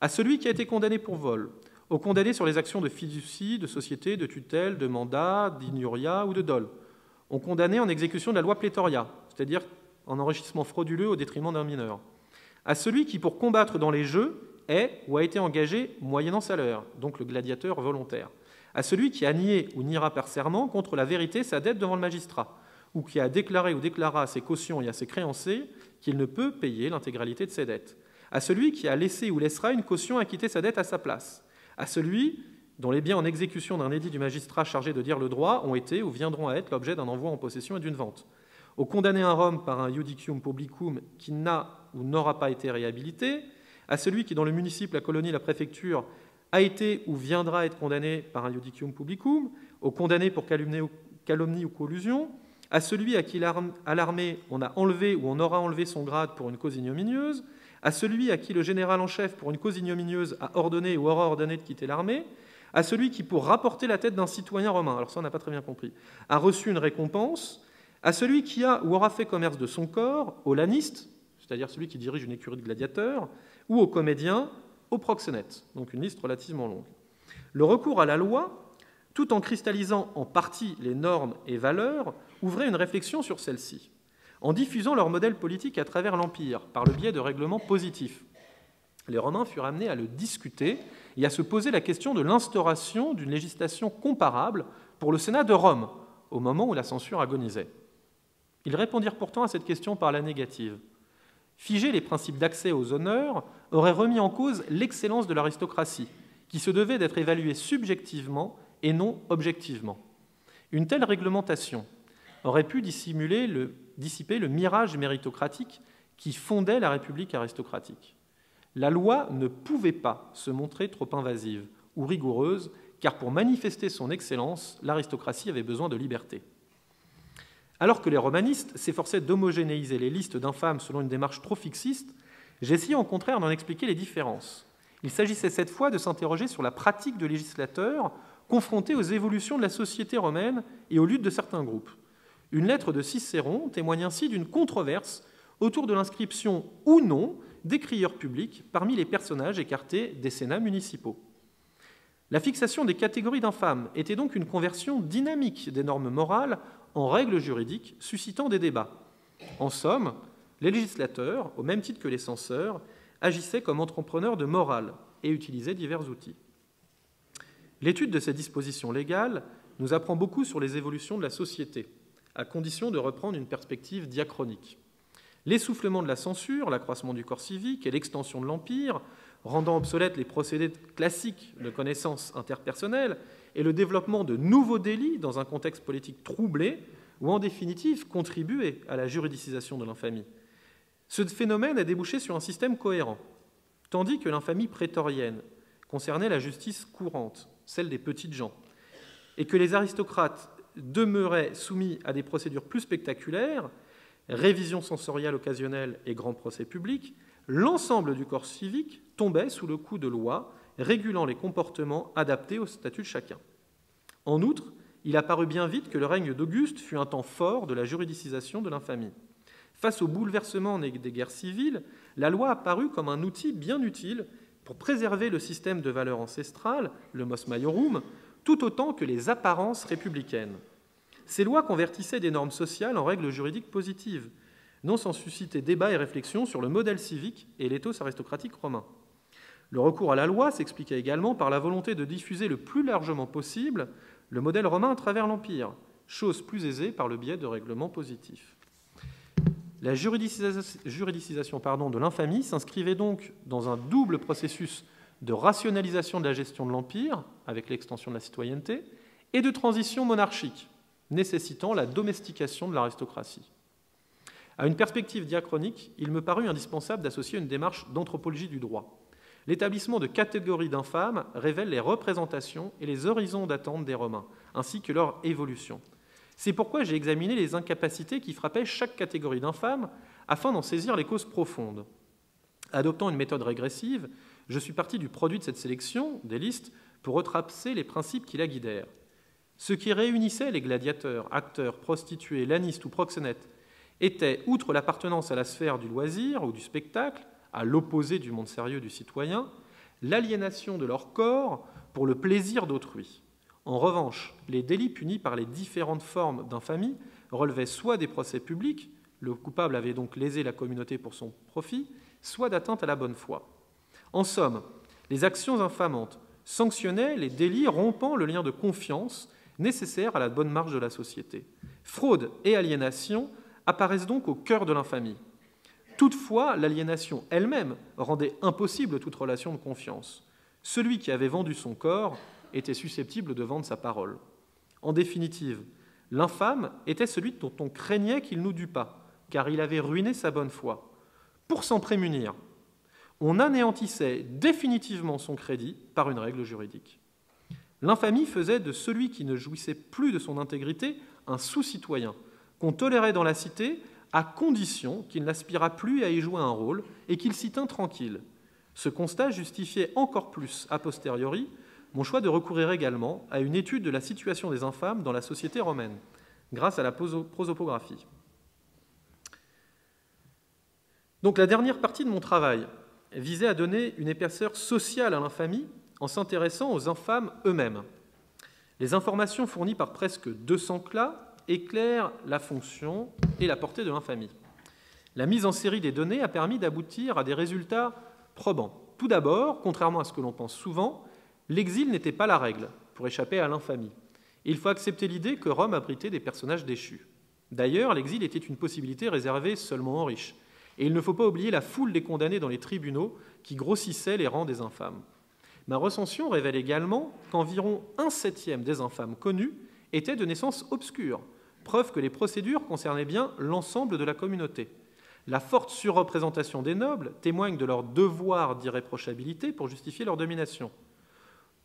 à celui qui a été condamné pour vol, aux condamnés sur les actions de fiducie, de société, de tutelle, de mandat, d'injuria ou de dol, aux condamnés en exécution de la loi pléthoria, c'est-à-dire en enrichissement frauduleux au détriment d'un mineur, à celui qui, pour combattre dans les jeux, est ou a été engagé moyennant salaire, donc le gladiateur volontaire, à celui qui a nié ou niera par serment contre la vérité sa dette devant le magistrat, ou qui a déclaré ou déclara à ses cautions et à ses créanciers qu'il ne peut payer l'intégralité de ses dettes, à celui qui a laissé ou laissera une caution acquitter sa dette à sa place, à celui dont les biens en exécution d'un édit du magistrat chargé de dire le droit ont été ou viendront à être l'objet d'un envoi en possession et d'une vente, au condamné à Rome par un iudicium publicum qui n'a ou n'aura pas été réhabilité, à celui qui, dans le municipe, la colonie, la préfecture, a été ou viendra être condamné par un iudicium publicum, au condamné pour calomnie ou collusion, à celui à qui à l'armée on a enlevé ou on aura enlevé son grade pour une cause ignominieuse, à celui à qui le général en chef pour une cause ignominieuse a ordonné ou aura ordonné de quitter l'armée, à celui qui, pour rapporter la tête d'un citoyen romain, alors ça on n'a pas très bien compris, a reçu une récompense, à celui qui a ou aura fait commerce de son corps, au laniste, c'est-à-dire celui qui dirige une écurie de gladiateurs, ou au comédien, au proxénète, donc une liste relativement longue. Le recours à la loi, tout en cristallisant en partie les normes et valeurs, ouvrait une réflexion sur celles-ci, en diffusant leur modèle politique à travers l'Empire, par le biais de règlements positifs. Les Romains furent amenés à le discuter et à se poser la question de l'instauration d'une législation comparable pour le Sénat de Rome, au moment où la censure agonisait. Ils répondirent pourtant à cette question par la négative. Figer les principes d'accès aux honneurs aurait remis en cause l'excellence de l'aristocratie, qui se devait d'être évaluée subjectivement et non objectivement. Une telle réglementation aurait pu dissiper le mirage méritocratique qui fondait la République aristocratique. La loi ne pouvait pas se montrer trop invasive ou rigoureuse, car pour manifester son excellence, l'aristocratie avait besoin de liberté. Alors que les romanistes s'efforçaient d'homogénéiser les listes d'infâmes selon une démarche trop fixiste, j'essayais au contraire d'en expliquer les différences. Il s'agissait cette fois de s'interroger sur la pratique de législateurs confrontés aux évolutions de la société romaine et aux luttes de certains groupes. Une lettre de Cicéron témoigne ainsi d'une controverse autour de l'inscription ou non des crieurs publics parmi les personnages écartés des sénats municipaux. La fixation des catégories d'infâmes était donc une conversion dynamique des normes morales en règles juridiques, suscitant des débats. En somme, les législateurs, au même titre que les censeurs, agissaient comme entrepreneurs de morale et utilisaient divers outils. L'étude de ces dispositions légales nous apprend beaucoup sur les évolutions de la société, à condition de reprendre une perspective diachronique. L'essoufflement de la censure, l'accroissement du corps civique et l'extension de l'Empire, rendant obsolètes les procédés classiques de connaissance interpersonnelle, et le développement de nouveaux délits dans un contexte politique troublé, ou en définitive contribué à la juridicisation de l'infamie. Ce phénomène a débouché sur un système cohérent, tandis que l'infamie prétorienne concernait la justice courante, celle des petites gens, et que les aristocrates demeuraient soumis à des procédures plus spectaculaires, révision sensorielle occasionnelle et grands procès publics, l'ensemble du corps civique tombait sous le coup de lois régulant les comportements adaptés au statut de chacun. En outre, il apparut bien vite que le règne d'Auguste fut un temps fort de la juridicisation de l'infamie. Face au bouleversement des guerres civiles, la loi apparut comme un outil bien utile pour préserver le système de valeurs ancestrales, le mos maiorum, tout autant que les apparences républicaines. Ces lois convertissaient des normes sociales en règles juridiques positives, non sans susciter débat et réflexion sur le modèle civique et l'éthos aristocratique romain. Le recours à la loi s'expliquait également par la volonté de diffuser le plus largement possible le modèle romain à travers l'Empire, chose plus aisée par le biais de règlements positifs. La juridicisation de l'infamie s'inscrivait donc dans un double processus de rationalisation de la gestion de l'Empire, avec l'extension de la citoyenneté, et de transition monarchique, nécessitant la domestication de l'aristocratie. À une perspective diachronique, il me parut indispensable d'associer une démarche d'anthropologie du droit. L'établissement de catégories d'infâmes révèle les représentations et les horizons d'attente des Romains, ainsi que leur évolution. C'est pourquoi j'ai examiné les incapacités qui frappaient chaque catégorie d'infâmes afin d'en saisir les causes profondes. Adoptant une méthode régressive, je suis parti du produit de cette sélection, des listes, pour retracer les principes qui la guidèrent. Ce qui réunissait les gladiateurs, acteurs, prostituées, lannistes ou proxénètes était, outre l'appartenance à la sphère du loisir ou du spectacle, à l'opposé du monde sérieux du citoyen, l'aliénation de leur corps pour le plaisir d'autrui. En revanche, les délits punis par les différentes formes d'infamie relevaient soit des procès publics, le coupable avait donc lésé la communauté pour son profit, soit d'atteinte à la bonne foi. En somme, les actions infamantes sanctionnaient les délits rompant le lien de confiance nécessaire à la bonne marche de la société. Fraude et aliénation apparaissent donc au cœur de l'infamie. Toutefois, l'aliénation elle-même rendait impossible toute relation de confiance. Celui qui avait vendu son corps était susceptible de vendre sa parole. En définitive, l'infâme était celui dont on craignait qu'il nous dût pas, car il avait ruiné sa bonne foi. Pour s'en prémunir, on anéantissait définitivement son crédit par une règle juridique. L'infamie faisait de celui qui ne jouissait plus de son intégrité un sous-citoyen, qu'on tolérait dans la cité à condition qu'il n'aspirât plus à y jouer un rôle et qu'il s'y tint tranquille. Ce constat justifiait encore plus, a posteriori, mon choix de recourir également à une étude de la situation des infâmes dans la société romaine, grâce à la prosopographie. Donc la dernière partie de mon travail visait à donner une épaisseur sociale à l'infamie en s'intéressant aux infâmes eux-mêmes. Les informations fournies par presque 200 cas éclairent la fonction et la portée de l'infamie. La mise en série des données a permis d'aboutir à des résultats probants. Tout d'abord, contrairement à ce que l'on pense souvent, l'exil n'était pas la règle pour échapper à l'infamie. Il faut accepter l'idée que Rome abritait des personnages déchus. D'ailleurs, l'exil était une possibilité réservée seulement aux riches. Et il ne faut pas oublier la foule des condamnés dans les tribunaux qui grossissaient les rangs des infâmes. Ma recension révèle également qu'environ 1/7 des infâmes connus étaient de naissance obscure, preuve que les procédures concernaient bien l'ensemble de la communauté. La forte surreprésentation des nobles témoigne de leur devoir d'irréprochabilité pour justifier leur domination.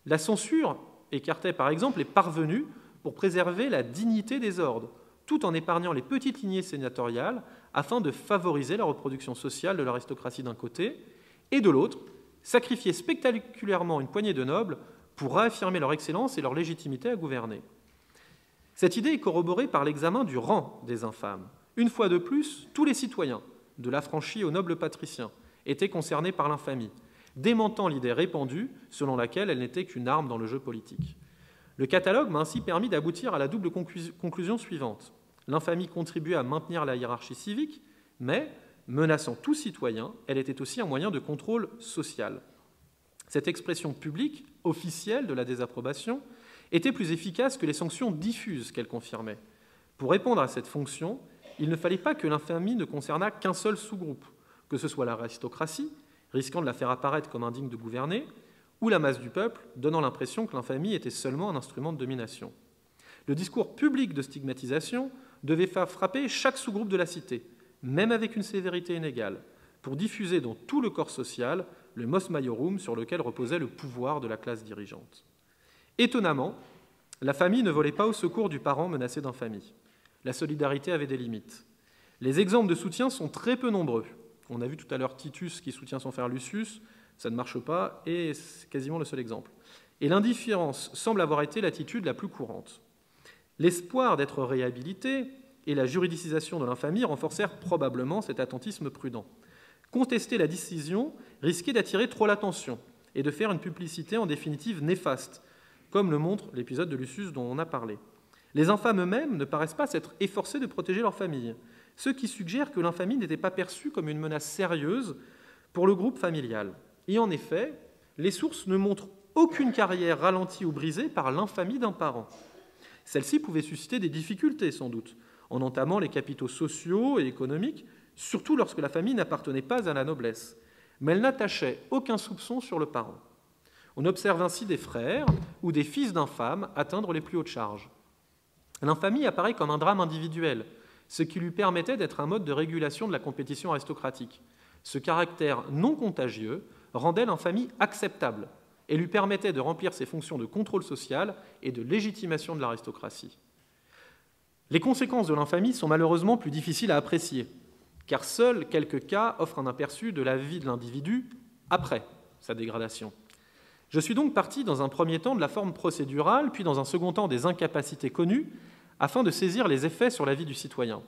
La censure écartait par exemple les parvenus pour préserver la dignité des ordres, tout en épargnant les petites lignées sénatoriales afin de favoriser la reproduction sociale de l'aristocratie d'un côté, et de l'autre, sacrifier spectaculairement une poignée de nobles pour réaffirmer leur excellence et leur légitimité à gouverner. Cette idée est corroborée par l'examen du rang des infâmes. Une fois de plus, tous les citoyens, de l'affranchi aux nobles patriciens, étaient concernés par l'infamie, démentant l'idée répandue selon laquelle elle n'était qu'une arme dans le jeu politique. Le catalogue m'a ainsi permis d'aboutir à la double conclusion suivante. L'infamie contribuait à maintenir la hiérarchie civique, mais, menaçant tout citoyen, elle était aussi un moyen de contrôle social. Cette expression publique, officielle de la désapprobation, était plus efficace que les sanctions diffuses qu'elle confirmait. Pour répondre à cette fonction, il ne fallait pas que l'infamie ne concernât qu'un seul sous-groupe, que ce soit l'aristocratie, risquant de la faire apparaître comme indigne de gouverner, ou la masse du peuple, donnant l'impression que l'infamie était seulement un instrument de domination. Le discours public de stigmatisation devait faire frapper chaque sous-groupe de la cité, même avec une sévérité inégale, pour diffuser dans tout le corps social le mos maiorum sur lequel reposait le pouvoir de la classe dirigeante. Étonnamment, la famille ne volait pas au secours du parent menacé d'infamie. La solidarité avait des limites. Les exemples de soutien sont très peu nombreux. On a vu tout à l'heure Titus qui soutient son frère Lucius, ça ne marche pas, et c'est quasiment le seul exemple. Et l'indifférence semble avoir été l'attitude la plus courante. L'espoir d'être réhabilité et la juridicisation de l'infamie renforcèrent probablement cet attentisme prudent. Contester la décision risquait d'attirer trop l'attention et de faire une publicité en définitive néfaste, comme le montre l'épisode de Lucius dont on a parlé. Les infâmes eux-mêmes ne paraissent pas s'être efforcés de protéger leur famille, ce qui suggère que l'infamie n'était pas perçue comme une menace sérieuse pour le groupe familial. Et en effet, les sources ne montrent aucune carrière ralentie ou brisée par l'infamie d'un parent. Celle-ci pouvait susciter des difficultés, sans doute, en entamant les capitaux sociaux et économiques, surtout lorsque la famille n'appartenait pas à la noblesse. Mais elle n'attachait aucun soupçon sur le parent. On observe ainsi des frères ou des fils d'infâmes atteindre les plus hautes charges. L'infamie apparaît comme un drame individuel, ce qui lui permettait d'être un mode de régulation de la compétition aristocratique. Ce caractère non contagieux rendait l'infamie acceptable et lui permettait de remplir ses fonctions de contrôle social et de légitimation de l'aristocratie. Les conséquences de l'infamie sont malheureusement plus difficiles à apprécier, car seuls quelques cas offrent un aperçu de la vie de l'individu après sa dégradation. Je suis donc parti dans un premier temps de la forme procédurale, puis dans un second temps des incapacités connues, afin de saisir les effets sur la vie du citoyen.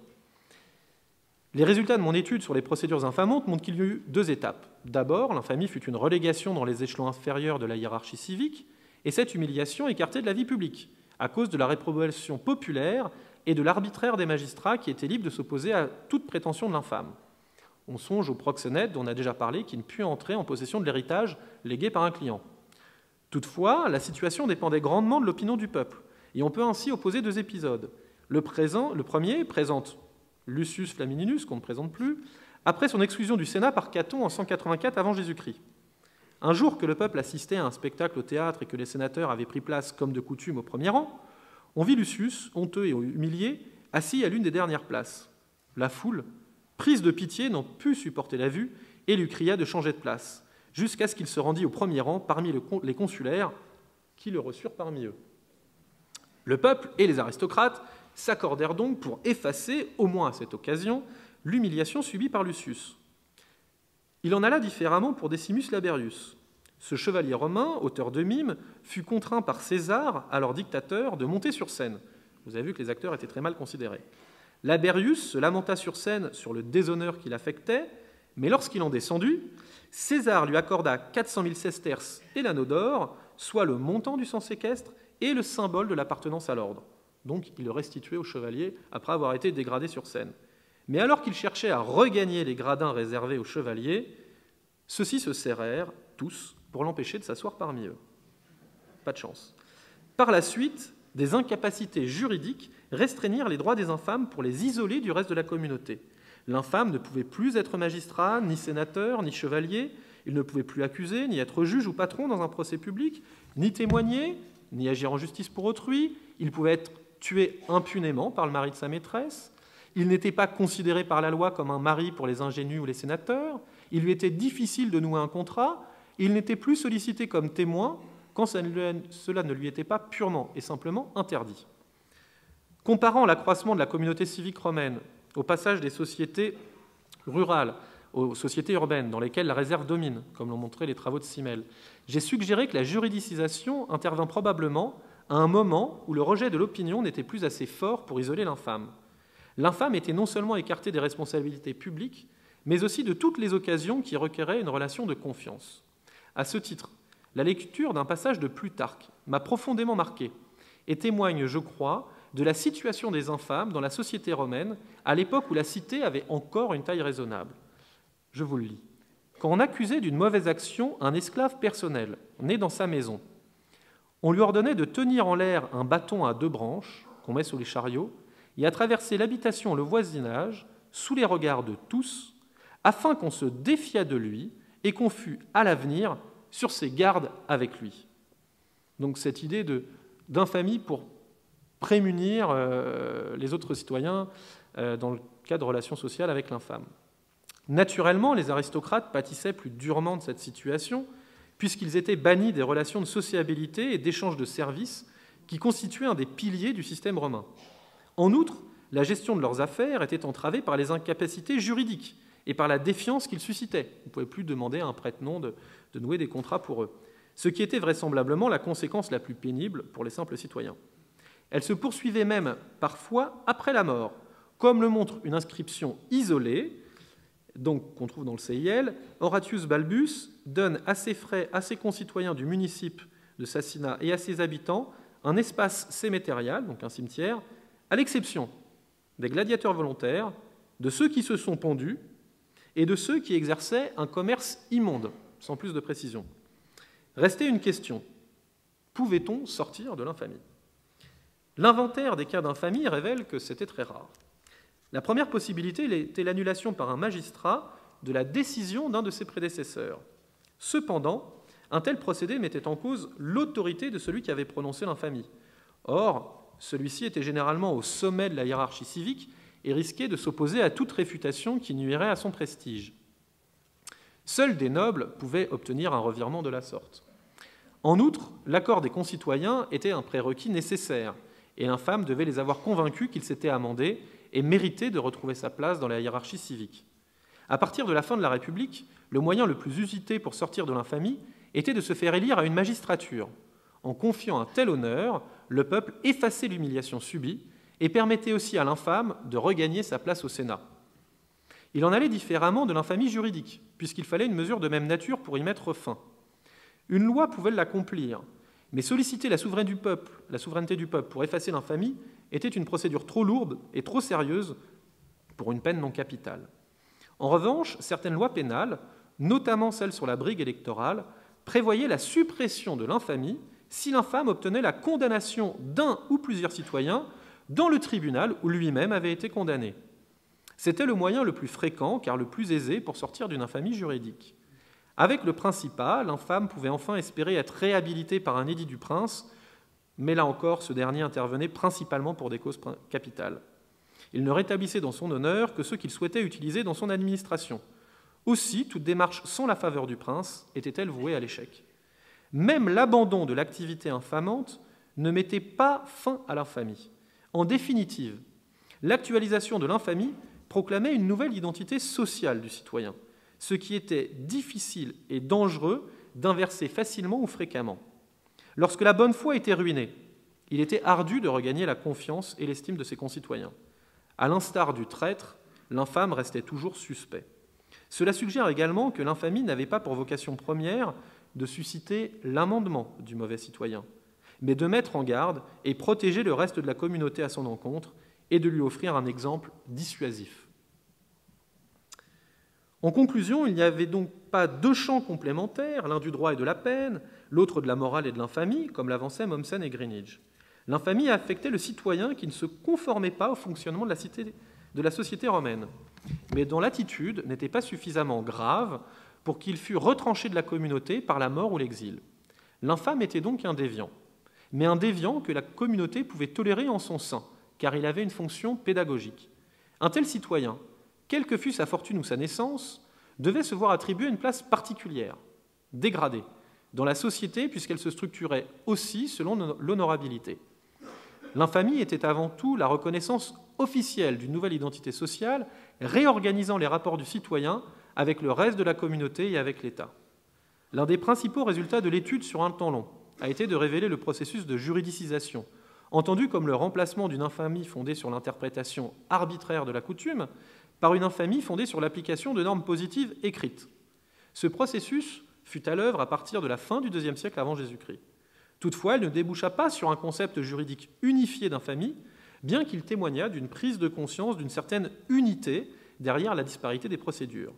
Les résultats de mon étude sur les procédures infamantes montrent qu'il y a eu 2 étapes. D'abord, l'infamie fut une relégation dans les échelons inférieurs de la hiérarchie civique, et cette humiliation écartée de la vie publique, à cause de la réprobation populaire et de l'arbitraire des magistrats qui étaient libres de s'opposer à toute prétention de l'infâme. On songe au proxénète dont on a déjà parlé, qui ne put entrer en possession de l'héritage légué par un client. Toutefois, la situation dépendait grandement de l'opinion du peuple, et on peut ainsi opposer 2 épisodes. Le premier présente Lucius Flamininus, qu'on ne présente plus, après son exclusion du Sénat par Caton en 184 avant Jésus-Christ. Un jour que le peuple assistait à un spectacle au théâtre et que les sénateurs avaient pris place, comme de coutume, au premier rang, on vit Lucius, honteux et humilié, assis à l'une des dernières places. La foule, prise de pitié, n'en put supporter la vue et lui cria de changer de place, jusqu'à ce qu'il se rendît au premier rang parmi les consulaires qui le reçurent parmi eux. Le peuple et les aristocrates s'accordèrent donc pour effacer, au moins à cette occasion, l'humiliation subie par Lucius. Il en alla différemment pour Decimus Laberius. Ce chevalier romain, auteur de mimes, fut contraint par César, alors dictateur, de monter sur scène. Vous avez vu que les acteurs étaient très mal considérés. Laberius se lamenta sur scène sur le déshonneur qu'il affectait, mais lorsqu'il en descendit, César lui accorda 400 000 sesterces et l'anneau d'or, soit le montant du sang séquestre et le symbole de l'appartenance à l'ordre. Donc il le restituait au chevalier après avoir été dégradé sur scène. Mais alors qu'il cherchait à regagner les gradins réservés aux chevaliers, ceux-ci se serrèrent, tous, pour l'empêcher de s'asseoir parmi eux. Pas de chance. Par la suite, des incapacités juridiques restreignirent les droits des infâmes pour les isoler du reste de la communauté. L'infâme ne pouvait plus être magistrat, ni sénateur, ni chevalier, il ne pouvait plus accuser, ni être juge ou patron dans un procès public, ni témoigner, ni agir en justice pour autrui, il pouvait être tué impunément par le mari de sa maîtresse, il n'était pas considéré par la loi comme un mari pour les ingénus ou les sénateurs, il lui était difficile de nouer un contrat, il n'était plus sollicité comme témoin quand cela ne lui était pas purement et simplement interdit. Comparant l'accroissement de la communauté civique romaine au passage des sociétés rurales aux sociétés urbaines dans lesquelles la réserve domine, comme l'ont montré les travaux de Simmel, j'ai suggéré que la juridicisation intervint probablement à un moment où le rejet de l'opinion n'était plus assez fort pour isoler l'infâme. L'infâme était non seulement écarté des responsabilités publiques, mais aussi de toutes les occasions qui requéraient une relation de confiance. À ce titre, la lecture d'un passage de Plutarque m'a profondément marqué et témoigne, je crois, de la situation des infâmes dans la société romaine à l'époque où la cité avait encore une taille raisonnable. Je vous le lis. Quand on accusait d'une mauvaise action un esclave personnel, né dans sa maison, on lui ordonnait de tenir en l'air un bâton à 2 branches, qu'on met sous les chariots, et à traverser l'habitation, le voisinage, sous les regards de tous, afin qu'on se défiât de lui et qu'on fût, à l'avenir, sur ses gardes avec lui. Donc cette idée d'infamie pour prémunir les autres citoyens dans le cas de relations sociales avec l'infâme. Naturellement, les aristocrates pâtissaient plus durement de cette situation, puisqu'ils étaient bannis des relations de sociabilité et d'échange de services qui constituaient un des piliers du système romain. En outre, la gestion de leurs affaires était entravée par les incapacités juridiques et par la défiance qu'ils suscitaient. On ne pouvait plus demander à un prête-nom de nouer des contrats pour eux, ce qui était vraisemblablement la conséquence la plus pénible pour les simples citoyens. Elle se poursuivait même parfois après la mort, comme le montre une inscription isolée, donc qu'on trouve dans le CIL. Horatius Balbus donne à ses frais à ses concitoyens du municipe de Sassina et à ses habitants un espace cémétérial, donc un cimetière, à l'exception des gladiateurs volontaires, de ceux qui se sont pendus et de ceux qui exerçaient un commerce immonde, sans plus de précision. Restait une question. Pouvait-on sortir de l'infamie ? L'inventaire des cas d'infamie révèle que c'était très rare. La première possibilité était l'annulation par un magistrat de la décision d'un de ses prédécesseurs. Cependant, un tel procédé mettait en cause l'autorité de celui qui avait prononcé l'infamie. Or, celui-ci était généralement au sommet de la hiérarchie civique et risquait de s'opposer à toute réfutation qui nuirait à son prestige. Seuls des nobles pouvaient obtenir un revirement de la sorte. En outre, l'accord des concitoyens était un prérequis nécessaire, et l'infâme devait les avoir convaincus qu'il s'était amendé et méritait de retrouver sa place dans la hiérarchie civique. À partir de la fin de la République, le moyen le plus usité pour sortir de l'infamie était de se faire élire à une magistrature. En confiant un tel honneur, le peuple effaçait l'humiliation subie et permettait aussi à l'infâme de regagner sa place au Sénat. Il en allait différemment de l'infamie juridique, puisqu'il fallait une mesure de même nature pour y mettre fin. Une loi pouvait l'accomplir, mais solliciter la souveraineté du peuple pour effacer l'infamie était une procédure trop lourde et trop sérieuse pour une peine non capitale. En revanche, certaines lois pénales, notamment celles sur la brigue électorale, prévoyaient la suppression de l'infamie si l'infâme obtenait la condamnation d'un ou plusieurs citoyens dans le tribunal où lui-même avait été condamné. C'était le moyen le plus fréquent, car le plus aisé, pour sortir d'une infamie juridique. Avec le Principat, l'infâme pouvait enfin espérer être réhabilité par un édit du prince, mais là encore, ce dernier intervenait principalement pour des causes capitales. Il ne rétablissait dans son honneur que ceux qu'il souhaitait utiliser dans son administration. Aussi, toute démarche sans la faveur du prince était-elle vouée à l'échec. Même l'abandon de l'activité infamante ne mettait pas fin à l'infamie. En définitive, l'actualisation de l'infamie proclamait une nouvelle identité sociale du citoyen, ce qui était difficile et dangereux d'inverser facilement ou fréquemment. Lorsque la bonne foi était ruinée, il était ardu de regagner la confiance et l'estime de ses concitoyens. À l'instar du traître, l'infâme restait toujours suspect. Cela suggère également que l'infamie n'avait pas pour vocation première de susciter l'amendement du mauvais citoyen, mais de mettre en garde et protéger le reste de la communauté à son encontre et de lui offrir un exemple dissuasif. En conclusion, il n'y avait donc pas deux champs complémentaires, l'un du droit et de la peine, l'autre de la morale et de l'infamie, comme l'avançaient Mommsen et Greenidge. L'infamie affectait le citoyen qui ne se conformait pas au fonctionnement de la société romaine, mais dont l'attitude n'était pas suffisamment grave pour qu'il fût retranché de la communauté par la mort ou l'exil. L'infâme était donc un déviant, mais un déviant que la communauté pouvait tolérer en son sein, car il avait une fonction pédagogique. Un tel citoyen, quelle que fût sa fortune ou sa naissance, devait se voir attribuer une place particulière, dégradée, dans la société puisqu'elle se structurait aussi selon l'honorabilité. L'infamie était avant tout la reconnaissance officielle d'une nouvelle identité sociale, réorganisant les rapports du citoyen avec le reste de la communauté et avec l'État. L'un des principaux résultats de l'étude sur un temps long a été de révéler le processus de juridicisation, entendu comme le remplacement d'une infamie fondée sur l'interprétation arbitraire de la coutume par une infamie fondée sur l'application de normes positives écrites. Ce processus fut à l'œuvre à partir de la fin du IIe siècle avant Jésus-Christ. Toutefois, il ne déboucha pas sur un concept juridique unifié d'infamie, bien qu'il témoignât d'une prise de conscience d'une certaine unité derrière la disparité des procédures.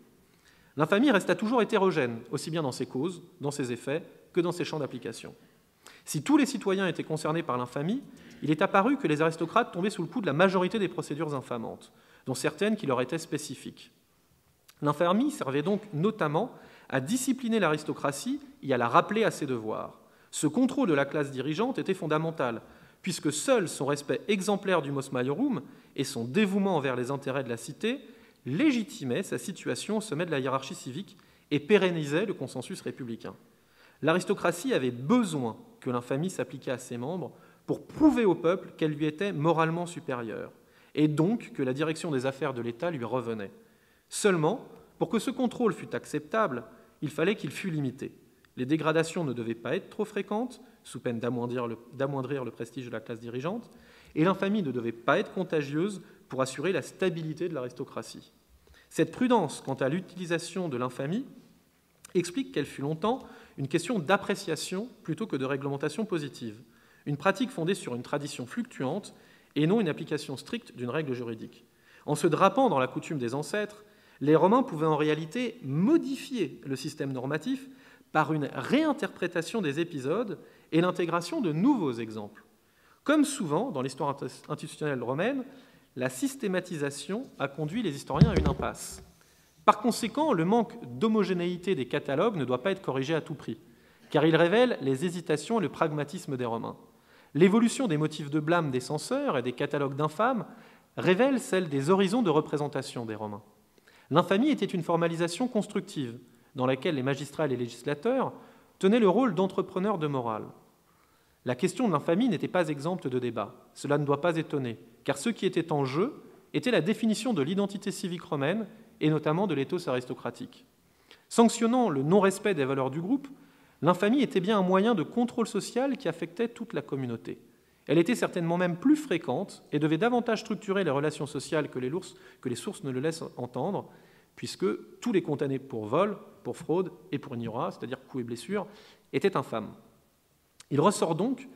L'infamie resta toujours hétérogène, aussi bien dans ses causes, dans ses effets, que dans ses champs d'application. Si tous les citoyens étaient concernés par l'infamie, il est apparu que les aristocrates tombaient sous le coup de la majorité des procédures infamantes, dont certaines qui leur étaient spécifiques. L'infamie servait donc notamment à discipliner l'aristocratie et à la rappeler à ses devoirs. Ce contrôle de la classe dirigeante était fondamental, puisque seul son respect exemplaire du mos maiorum et son dévouement envers les intérêts de la cité légitimaient sa situation au sommet de la hiérarchie civique et pérennisaient le consensus républicain. L'aristocratie avait besoin que l'infamie s'appliquât à ses membres pour prouver au peuple qu'elle lui était moralement supérieure, et donc que la direction des affaires de l'État lui revenait. Seulement, pour que ce contrôle fût acceptable, il fallait qu'il fût limité. Les dégradations ne devaient pas être trop fréquentes, sous peine d'amoindrir le prestige de la classe dirigeante, et l'infamie ne devait pas être contagieuse pour assurer la stabilité de l'aristocratie. Cette prudence quant à l'utilisation de l'infamie explique qu'elle fut longtemps une question d'appréciation plutôt que de réglementation positive, une pratique fondée sur une tradition fluctuante et non une application stricte d'une règle juridique. En se drapant dans la coutume des ancêtres, les Romains pouvaient en réalité modifier le système normatif par une réinterprétation des épisodes et l'intégration de nouveaux exemples. Comme souvent dans l'histoire institutionnelle romaine, la systématisation a conduit les historiens à une impasse. Par conséquent, le manque d'homogénéité des catalogues ne doit pas être corrigé à tout prix, car il révèle les hésitations et le pragmatisme des Romains. L'évolution des motifs de blâme des censeurs et des catalogues d'infâmes révèle celle des horizons de représentation des Romains. L'infamie était une formalisation constructive, dans laquelle les magistrats et les législateurs tenaient le rôle d'entrepreneurs de morale. La question de l'infamie n'était pas exempte de débat. Cela ne doit pas étonner, car ce qui était en jeu était la définition de l'identité civique romaine et notamment de l'éthos aristocratique. Sanctionnant le non-respect des valeurs du groupe, l'infamie était bien un moyen de contrôle social qui affectait toute la communauté. Elle était certainement même plus fréquente et devait davantage structurer les relations sociales que les sources ne le laissent entendre, puisque tous les condamnés pour vol, pour fraude et pour ignorat, c'est-à-dire coups et blessures, étaient infâmes. Il ressort donc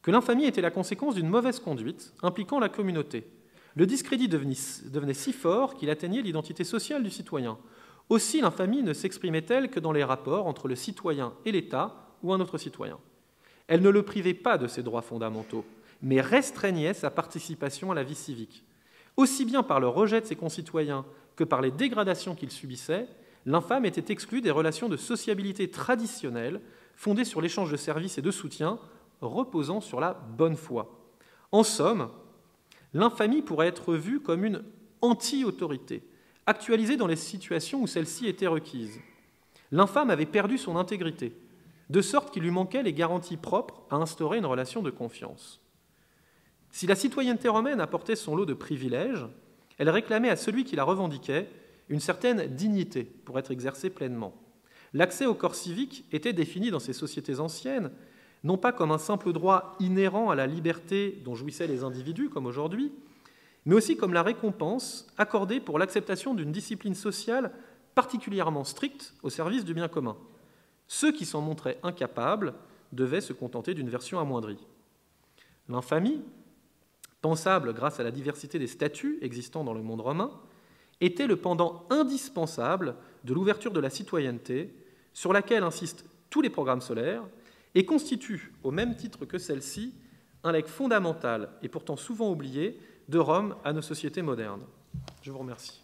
que l'infamie était la conséquence d'une mauvaise conduite impliquant la communauté. Le discrédit devenait si fort qu'il atteignait l'identité sociale du citoyen. Aussi, l'infamie ne s'exprimait-elle que dans les rapports entre le citoyen et l'État ou un autre citoyen. Elle ne le privait pas de ses droits fondamentaux, mais restreignait sa participation à la vie civique. Aussi bien par le rejet de ses concitoyens que par les dégradations qu'il subissait, l'infâme était exclu des relations de sociabilité traditionnelles fondées sur l'échange de services et de soutien, reposant sur la bonne foi. En somme, l'infamie pourrait être vue comme une anti-autorité, actualisée dans les situations où celle-ci était requise. L'infâme avait perdu son intégrité, de sorte qu'il lui manquait les garanties propres à instaurer une relation de confiance. Si la citoyenneté romaine apportait son lot de privilèges, elle réclamait à celui qui la revendiquait une certaine dignité pour être exercée pleinement. L'accès au corps civique était défini dans ces sociétés anciennes, non pas comme un simple droit inhérent à la liberté dont jouissaient les individus, comme aujourd'hui, mais aussi comme la récompense accordée pour l'acceptation d'une discipline sociale particulièrement stricte au service du bien commun. Ceux qui s'en montraient incapables devaient se contenter d'une version amoindrie. L'infamie, pensable grâce à la diversité des statuts existant dans le monde romain, était le pendant indispensable de l'ouverture de la citoyenneté, sur laquelle insistent tous les programmes solaires, et constitue, au même titre que celle-ci, un legs fondamental, et pourtant souvent oublié, de Rome à nos sociétés modernes. Je vous remercie.